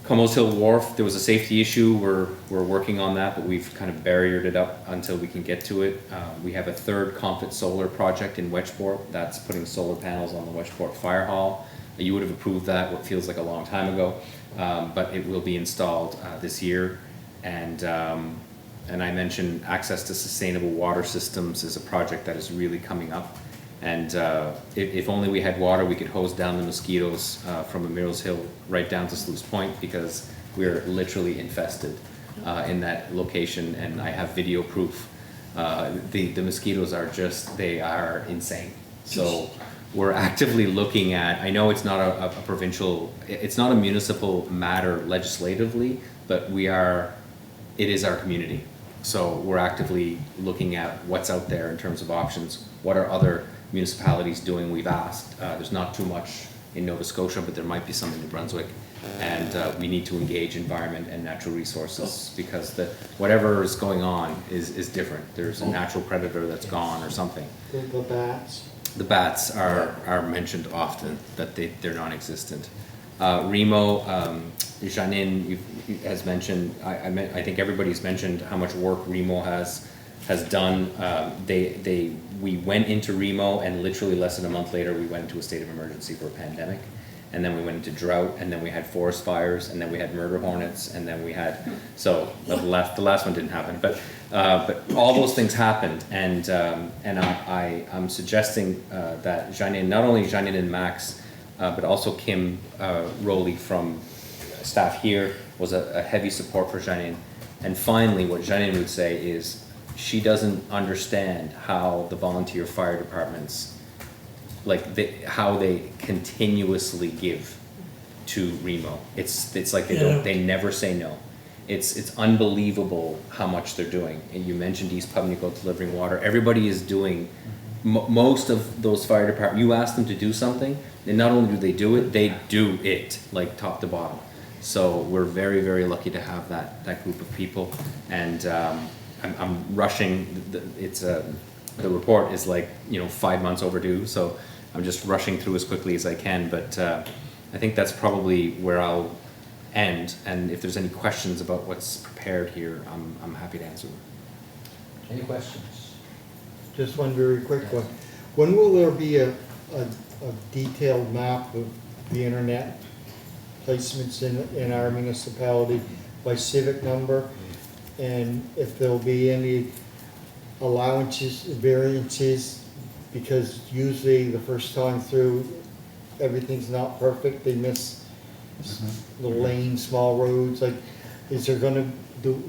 Como's Hill Wharf, there was a safety issue. We're working on that, but we've kind of barriered it up until we can get to it. We have a third Comfort Solar project in Wedgeport. That's putting solar panels on the Wedgeport Fire Hall. You would have approved that, what feels like a long time ago, but it will be installed this year. And I mentioned access to sustainable water systems is a project that is really coming up. And if only we had water, we could hose down the mosquitoes from Amiral's Hill right down to Sluice Point, because we're literally infested in that location, and I have video proof. The mosquitoes are they are insane. So we're actively looking at, I know it's not a provincial, it's not a municipal matter legislatively, but it is our community. So we're actively looking at what's out there in terms of options. What are other municipalities doing? We've asked. There's not too much in Nova Scotia, but there might be some in New Brunswick. And we need to engage environment and natural resources because whatever is going on is different. There's a natural predator that's gone or something. The bats. The bats are mentioned often, that they're non-existent. Remo, Janine has mentioned, I think everybody's mentioned how much work Remo has done. We went into Remo and literally less than a month later, we went into a state of emergency for a pandemic. And then we went into drought, and then we had forest fires, and then we had murder hornets, and then we had, so the last one didn't happen, but all those things happened, and I'm suggesting that Janine, not only Janine and Max, but also Kim Rowley from staff here was a heavy support for Janine. And finally, what Janine would say is she doesn't understand how the volunteer fire departments, how they continuously give to Remo. It's like they never say no. It's unbelievable how much they're doing. And you mentioned East Pubnico delivering water. Everybody is doing, most of those fire departments, you ask them to do something, and not only do they do it, like top to bottom. So we're very, very lucky to have that group of people. And I'm rushing, the report is 5 months overdue, so I'm just rushing through as quickly as I can, but I think that's probably where I'll end, and if there's any questions about what's prepared here, I'm happy to answer them. Any questions? Just one very quick one. When will there be a detailed map of the internet placements in our municipality by civic number? And if there'll be any allowances, variances, because usually the first time through, everything's not perfect, they miss little lanes, small roads, is there gonna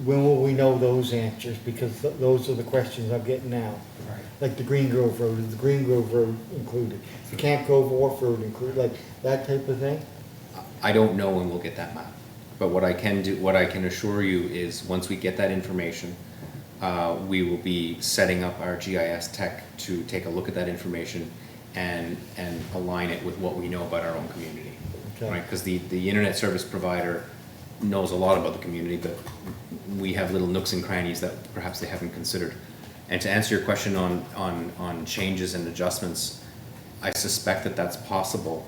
when will we know those answers? Because those are the questions I'm getting now. Right. Like the Green Grove Road, is the Green Grove Road included? The Camp Cove Wharf Road included, like that type of thing? I don't know when we'll get that map, but what I can assure you is once we get that information, we will be setting up our GIS tech to take a look at that information and align it with what we know about our own community. Okay. Right? Because the internet service provider knows a lot about the community, but we have little nooks and crannies that perhaps they haven't considered. And to answer your question on changes and adjustments, I suspect that that's possible.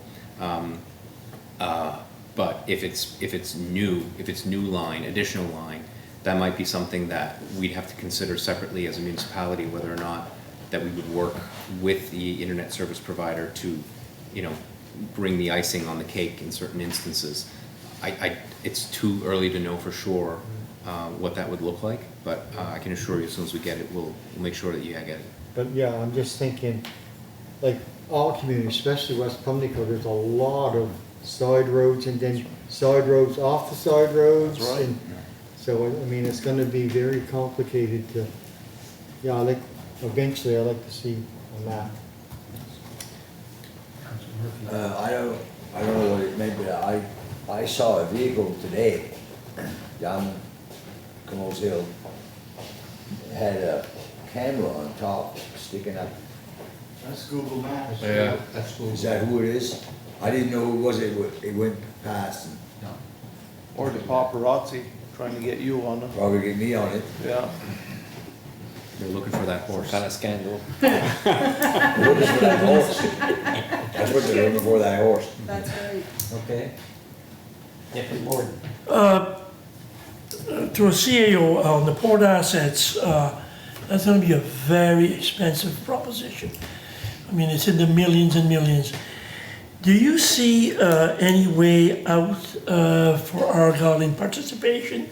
But if it's new line, additional line, that might be something that we'd have to consider separately as a municipality, whether or not that we would work with the internet service provider to, bring the icing on the cake in certain instances. It's too early to know for sure what that would look like, but I can assure you as soon as we get it, we'll make sure that you get it. But yeah, I'm just thinking, like all communities, especially West Pubnico, there's a lot of side roads and then side roads off the side roads. That's right. And so, I mean, it's gonna be very complicated to, eventually I'd like to see a map. I don't know what it may be. I saw a vehicle today down Como's Hill. It had a camera on top sticking up. That's Google Maps. Yeah. That's cool. Is that who it is? I didn't know who it was. It went past and Or the paparazzi trying to get you on them. probably get me on it. Yeah. They're looking for that horse. Kind of scandal. They're looking for that horse. That's what they're looking for, that horse. That's right. Okay. Different board. To a CAO on the port assets, that's gonna be a very expensive proposition. I mean, it's in the millions and millions. Do you see any way out for Argyle in participation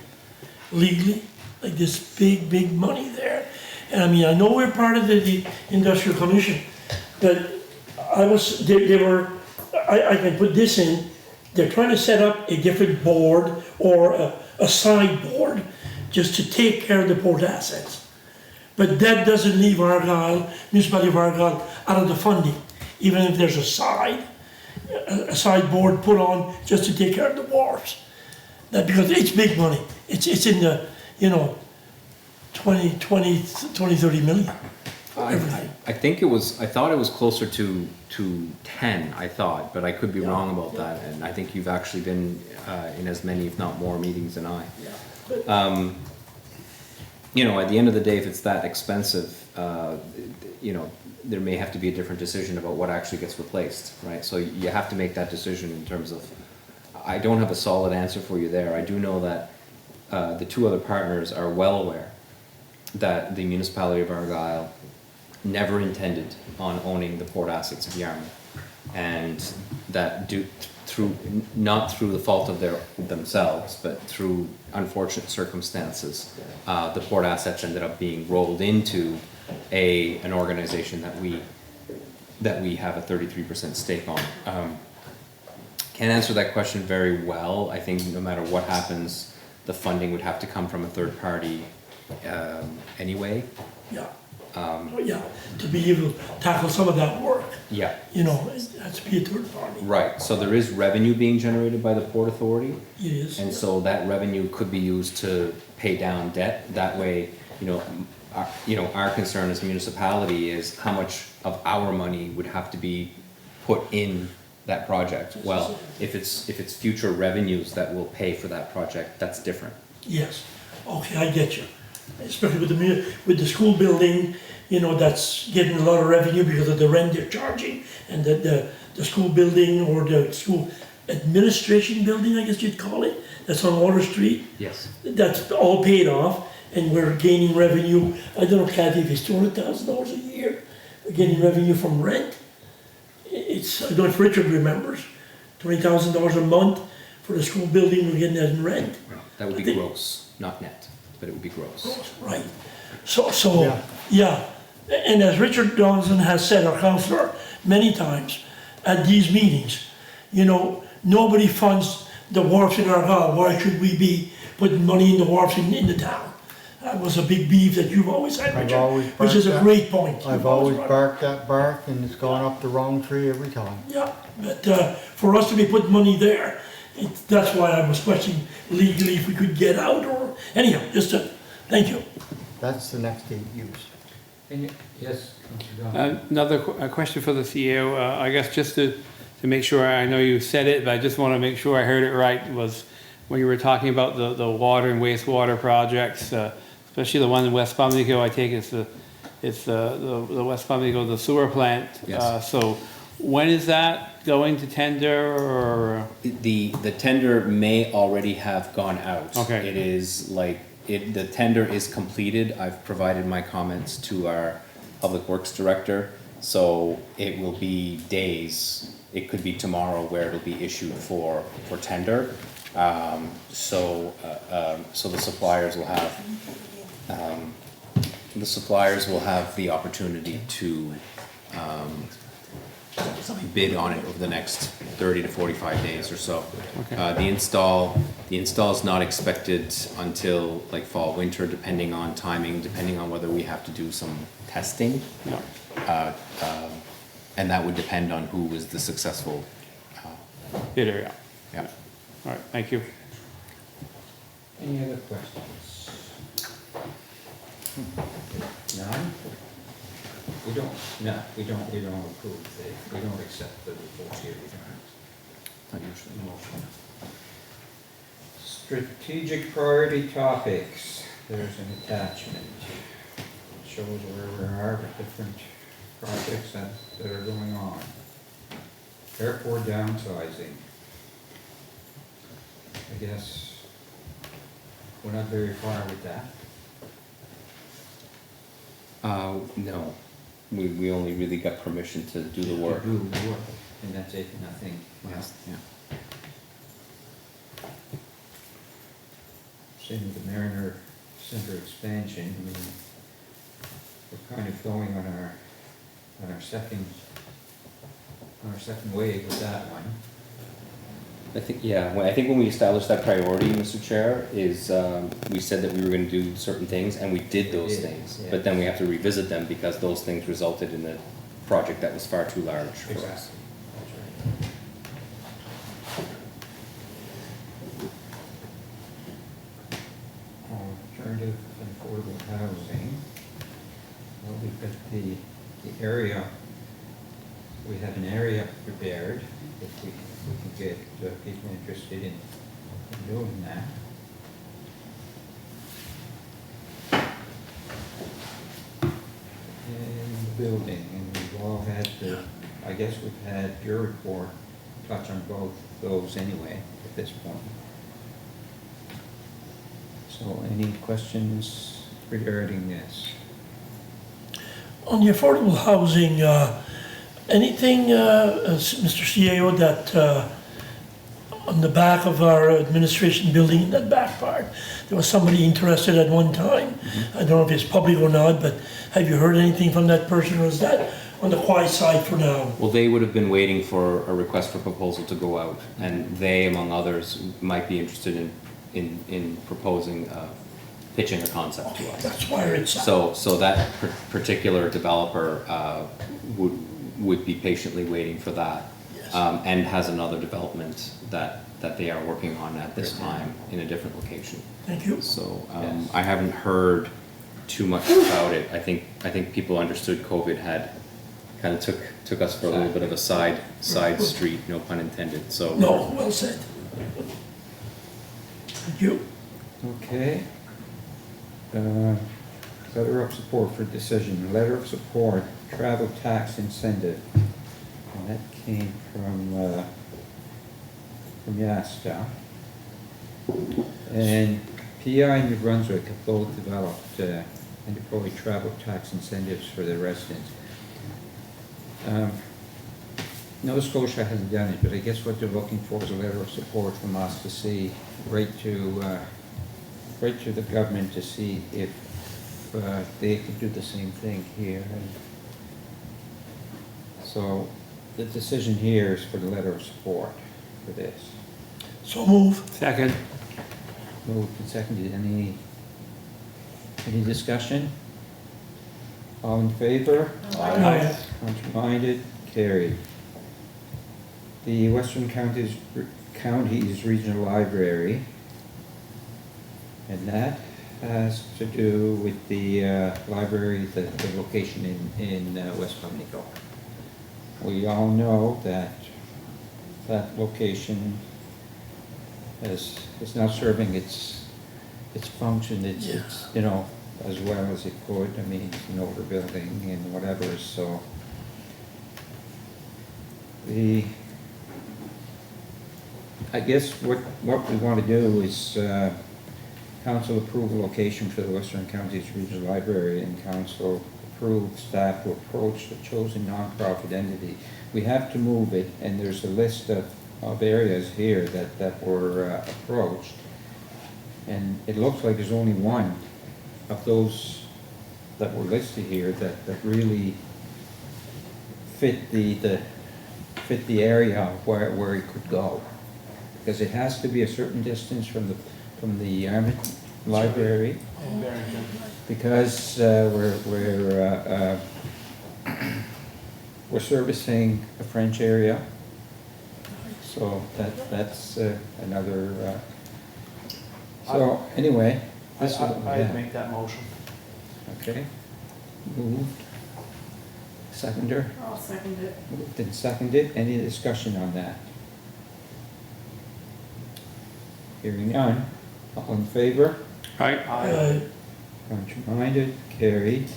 legally? Like this big money there? And I mean, I know we're part of the Industrial Commission, but I can put this in, they're trying to set up a different board or a side board just to take care of the port assets. But that doesn't leave Argyle, municipality of Argyle, out of the funding, even if there's a side board put on just to take care of the wharves. That, because it's big money. It's in the, 20, 30 million. I think I thought it was closer to 10, I thought, but I could be wrong about that. And I think you've actually been in as many, if not more, meetings than I. You know, at the end of the day, if it's that expensive, you know, there may have to be a different decision about what actually gets replaced, right? So you have to make that decision in terms of, I don't have a solid answer for you there. I do know that the two other partners are well aware that the municipality of Argyle never intended on owning the port assets of Yarmouth, and that not through the fault of themselves, but through unfortunate circumstances, the port assets ended up being rolled into an organization that we have a 33% stake on. Can't answer that question very well. I think no matter what happens, the funding would have to come from a third party anyway. Yeah. Yeah, to be able to tackle some of that work. Yeah. You know, it has to be a third party. Right, so there is revenue being generated by the Port Authority. It is. And so that revenue could be used to pay down debt. That way, our concern as a municipality is how much of our money would have to be put in that project. Well, if it's future revenues that will pay for that project, that's different. Yes, okay, I get you. Especially with the school building, you know, that's getting a lot of revenue because of the rent they're charging, and the school building or the school administration building, I guess you'd call it, that's on Water Street. Yes. That's all paid off, and we're gaining revenue. I don't know, Kathy, if it's $200,000 a year, we're getting revenue from rent. It's, I don't know if Richard remembers, $20,000 a month for the school building, we're getting that in rent. That would be gross, not net, but it would be gross. Right. So, yeah. And as Richard Donaldson has said, our councillor, many times at these meetings, you know, nobody funds the wharfs in Argyle. Why should we be putting money in the wharfs in the town? That was a big beef that you've always had, Richard, which is a great point. I've always barked that bark, and it's gone up the wrong tree every time. Yeah, but for us to be putting money there, that's why I was questioning legally if we could get out or, anyhow, thank you. That's the next gate use. Yes, Councillor Don. Another question for the CEO, I guess just to make sure, I know you said it, but I just want to make sure I heard it right, was when you were talking about the water and wastewater projects, especially the one in West Pamlico, I take it's the West Pamlico, the sewer plant. Yes. So when is that going to tender, or? The tender may already have gone out. Okay. It is the tender is completed. I've provided my comments to our Public Works Director, so it will be days. It could be tomorrow where it'll be issued for tender. So the suppliers will have the opportunity to bid on it over the next 30 to 45 days or so. Okay. The install is not expected until like fall, winter, depending on timing, depending on whether we have to do some testing. Yeah. And that would depend on who was the successful. Bidder, yeah. Yeah. All right, thank you. Any other questions? None? We don't approve, we don't accept the reports here, we don't. Not usually. Motion. Strategic priority topics, there's an attachment. It shows where we are with different projects that are going on. Airport downsizing. I guess we're not very far with that. No, we only really got permission to do the work. To do the work, and that's it, nothing else. Yeah. Same with the Mariner Center expansion, I mean, we're kind of going on our second wave with that one. I think, yeah, I think when we established that priority, Mr. Chair, is we said that we were gonna do certain things, and we did those things. Yeah. But then we have to revisit them because those things resulted in a project that was far too large for us. Exactly. That's right. Alternative and affordable housing. Well, we've But the area, we have an area prepared, if we can get people interested in doing that. And the building, and we've all had I guess we've had your report touch on both those anyway at this point. So any questions regarding this? On the affordable housing, anything, Mr. CAO, that on the back of our administration building, in that back part, there was somebody interested at one time. I don't know if it's public or not, but have you heard anything from that person, or is that on the quiet side for now? Well, they would have been waiting for a request for proposal to go out, and they, among others, might be interested in proposing, pitching a concept to us. That's where it's at. So that particular developer would be patiently waiting for that. Yes. And has another development that they are working on at this time in a different location. Thank you. So, Yes. I haven't heard too much about it. I think people understood COVID had kind of took us for a little bit of a side street, no pun intended, so. No, well said. Thank you. Okay. Letter of support for decision, letter of support, travel tax incentive. And that came from Yasta. And PI and New Brunswick have both developed and deployed travel tax incentives for their residents. Nova Scotia hasn't done it, but I guess what they're looking for is a letter of support from us to see, right to the government to see if they could do the same thing here. And so the decision here is for the letter of support for this. So move. Second. Moved and seconded. Any discussion? All in favor? Aye. Contrary-minded? Carried. The Western Counties Regional Library, and that has to do with the library, the location in West Pubnico. We all know that that location is not serving its function, it's, you know, as well as it could. I mean, it's an overbuilding and whatever, so I guess what we want to do is council approve a location for the Western Counties Regional Library, and council approve staff to approach the chosen nonprofit entity. We have to move it, and there's a list of areas here that were approached. And it looks like there's only one of those that were listed here that really fit the area where it could go. Because it has to be a certain distance from the library. Because we're servicing a French area. So that's another, so anyway. this is what we have. I'd make that motion. Okay, moved. Seconder, I'll second it. moved and seconded. Any discussion on that? Hearing none. All in favor? Right? Aye. Contrary-minded, carried.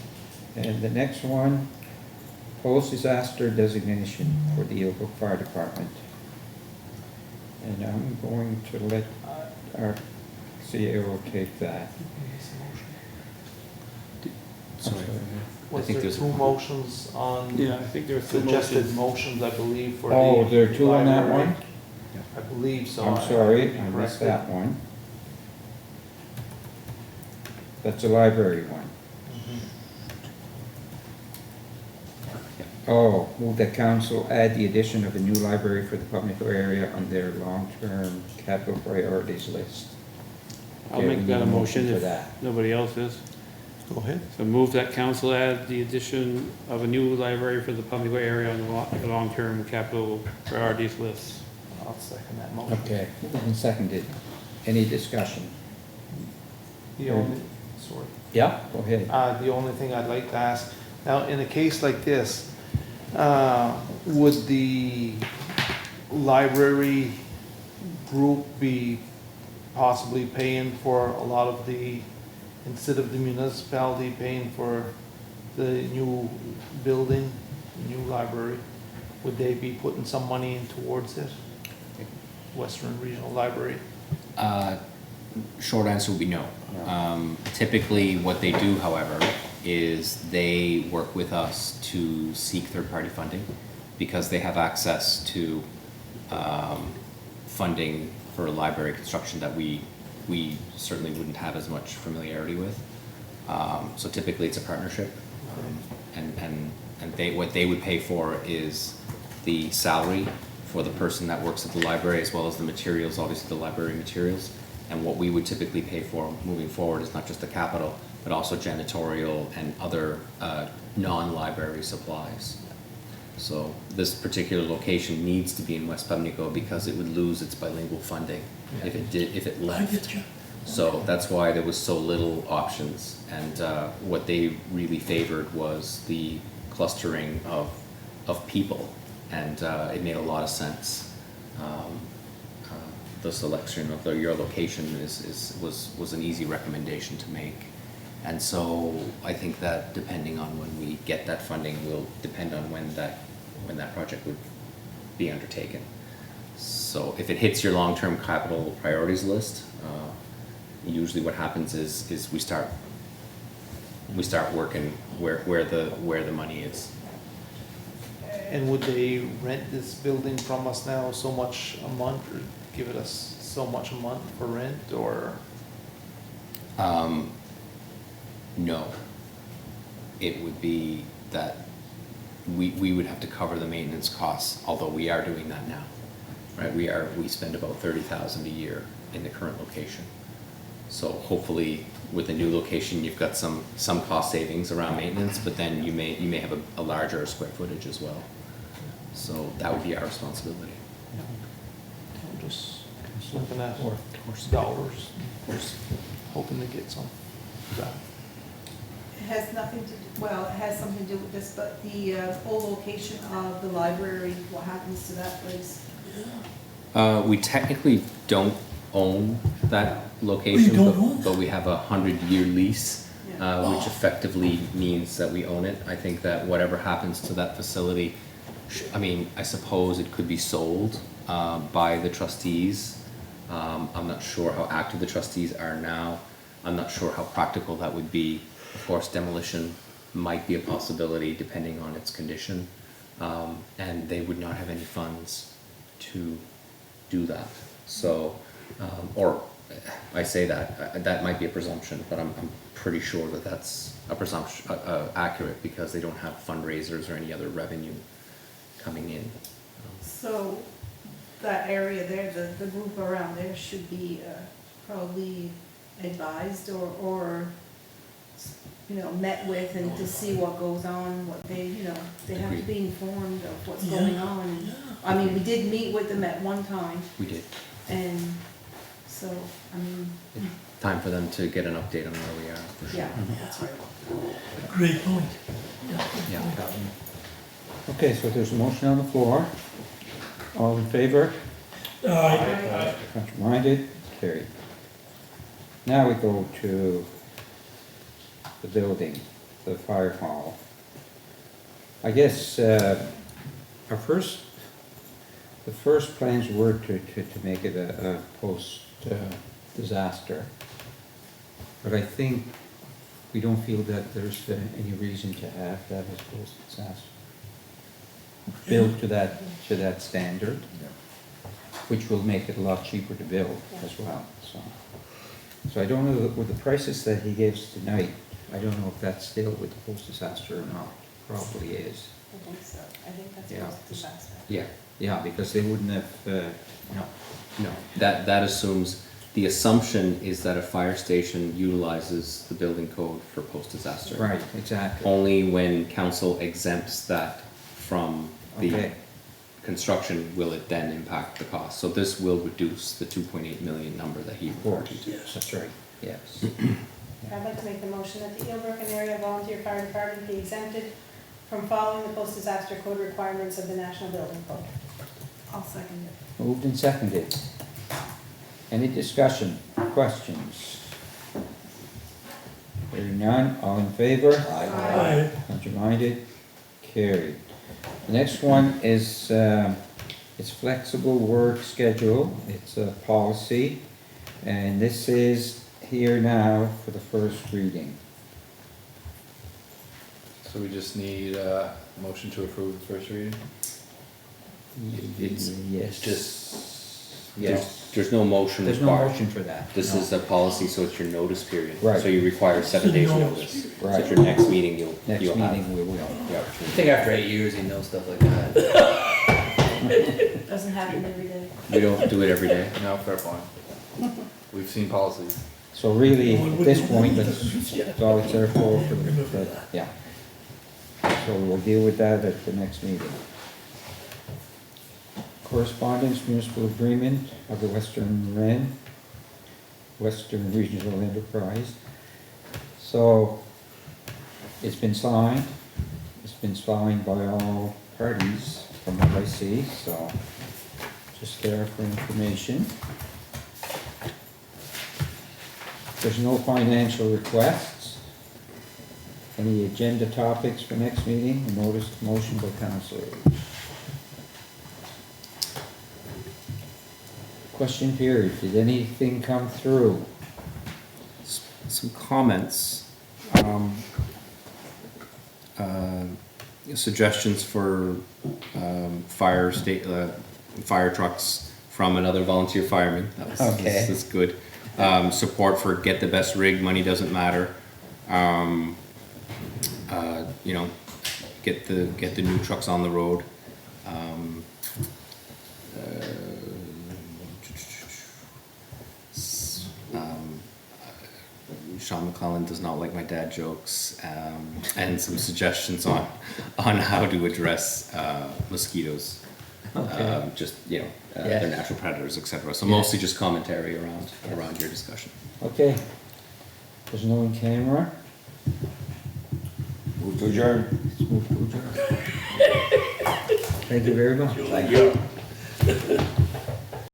And the next one, post-disaster designation for the Yellowbrook Fire Department. And I'm going to let our CAO take that. Sorry. I Was think there there's two motions on, Yeah, I think there were two suggested motions. motions, I believe, for the. Oh, there are two on that library? one? I believe so. I'm I sorry, could be I missed corrected. that one. That's a library one. Oh, move that council add the addition of a new library for the Pubnico area on their long-term capital priorities list. I'll Okay, we make need that a motion for if that. nobody else is. Go ahead. So move that council add the addition of a new library for the Pubnico area on the long-term capital priorities list. I'll second that motion. Okay, moved and seconded. Any discussion? The only, sorry. Yeah, go ahead. The only thing I'd like to ask, Now, in a case like this, would the library group be possibly paying for a lot of the, instead of the municipality paying for the new building, new library, would they be putting some money in towards it? Western Regional Library? Short answer would be no. Typically, what they do, however, is they work with us to seek third-party funding because they have access to funding for library construction that we certainly wouldn't have as much familiarity with. So typically, it's a partnership, and what they would pay for is the salary for the person that works at the library, as well as the materials, obviously the library materials. And what we would typically pay for moving forward is not just the capital, but also janitorial and other non-library supplies. So this particular location needs to be in West Pubnico because it would lose its bilingual funding if it I left. get you. So that's why there was so little options, and what they really favored was the clustering of people, and it made a lot of sense. The selection of your location was an easy recommendation to make. And so I think that depending on when we get that funding will depend on when that project would be undertaken. So if it hits your long-term capital priorities list, usually what happens is we start working where the money is. And would they rent this building from us now so much a month, or give it us so much a month for rent, or? No. It would be that we would have to cover the maintenance costs, although we are doing that now, right? We spend about $30,000 a year in the current location. So hopefully with the new location, you've got some cost savings around maintenance, but then you may have a larger square footage as well. So that would be our responsibility. I'm just looking at dollars, hoping to get some. It has nothing to, well, it has something to do with this, but the old location of the library, what happens to that place? We technically don't own that You location, don't own but we have a 100-year lease, Yeah. which effectively means that we own it. I think that whatever happens to that facility, I mean, I suppose it could be sold by the trustees. I'm not sure how active the trustees are now. I'm not sure how practical that would be. Of course, demolition might be a possibility depending on its condition. And they would not have any funds to do that. So, or I say that might be a presumption, but I'm pretty sure that that's a presumption, accurate, because they don't have fundraisers or any other revenue coming in. So that area there, the group around there should be probably advised or met with and to see what goes on, what they, they have to be informed of what's going on. I mean, we did meet with them at one time, We did. and so, I mean, Time for them to get an update on where we are, for sure. yeah, that's right. Great point. Yeah. Okay, so there's a motion on the floor. All in favor? Aye. Contrary-minded? Carried. Now we go to the building, the fire hall. I guess the first plans were to make it a post-disaster. But I think we don't feel that there's any reason to have that as post-disaster. Built to that standard, which will make it a lot cheaper to build as well, so I don't know, with the prices that he gave us tonight, I don't know if that's still with the post-disaster or not. Probably is. I think so. I think that's Yeah. post-disaster. Yeah, Because they wouldn't have, no, that assumes, the assumption is that a fire station utilizes the building code for post-disaster. right, exactly. Only when council exempts that from the Okay. construction will it then impact the cost. So this will reduce the 2.8 million number that he Of referred course, to. yes, that's right, yes. I'd like to make the motion that the Eelbrook and area volunteer fire department be exempted from following the post-disaster code requirements of the National Building Code. I'll second it. Moved and seconded. Any discussion, questions? Hearing none, all in favor? Aye. Contrary-minded? Carried. The next one is, it's flexible work schedule. It's a policy. And this is here now for the first reading. So we just need a motion to approve the first reading? It's Yes. just, Yes. there's no motion There's no required. motion for that. This no. is a policy, so it's your notice period. Right. So you require 7 days No. notice. So Right. at your next meeting, you'll Next have meeting, we will. the I opportunity. think after 8 years, you know stuff like that. Doesn't happen every day. We don't do it every day. No, fair point. We've seen policies. So really, at this point, that's all it's there for, yeah. So we'll deal with that at the next meeting. Correspondence, municipal agreement of the Western Regional Enterprise. So, it's been signed by all parties from what I see, so just there for information. There's no financial requests. Any agenda topics for next meeting? A notice of motion by councillors. Question period. Did anything come through? Some comments. Suggestions for fire trucks from another volunteer fireman. This Okay. is good. Support for get the best rig, money doesn't matter. You know, get the new trucks on the road. Sean McClellan does not like my dad jokes, and some suggestions on how to address mosquitoes. Okay. Just, you know, Yeah. their natural predators, etc. So Yeah. mostly just commentary around your discussion. Okay. There's no in camera. Move to adjourn. Let's move to adjourn. Thank you very much. Thank you.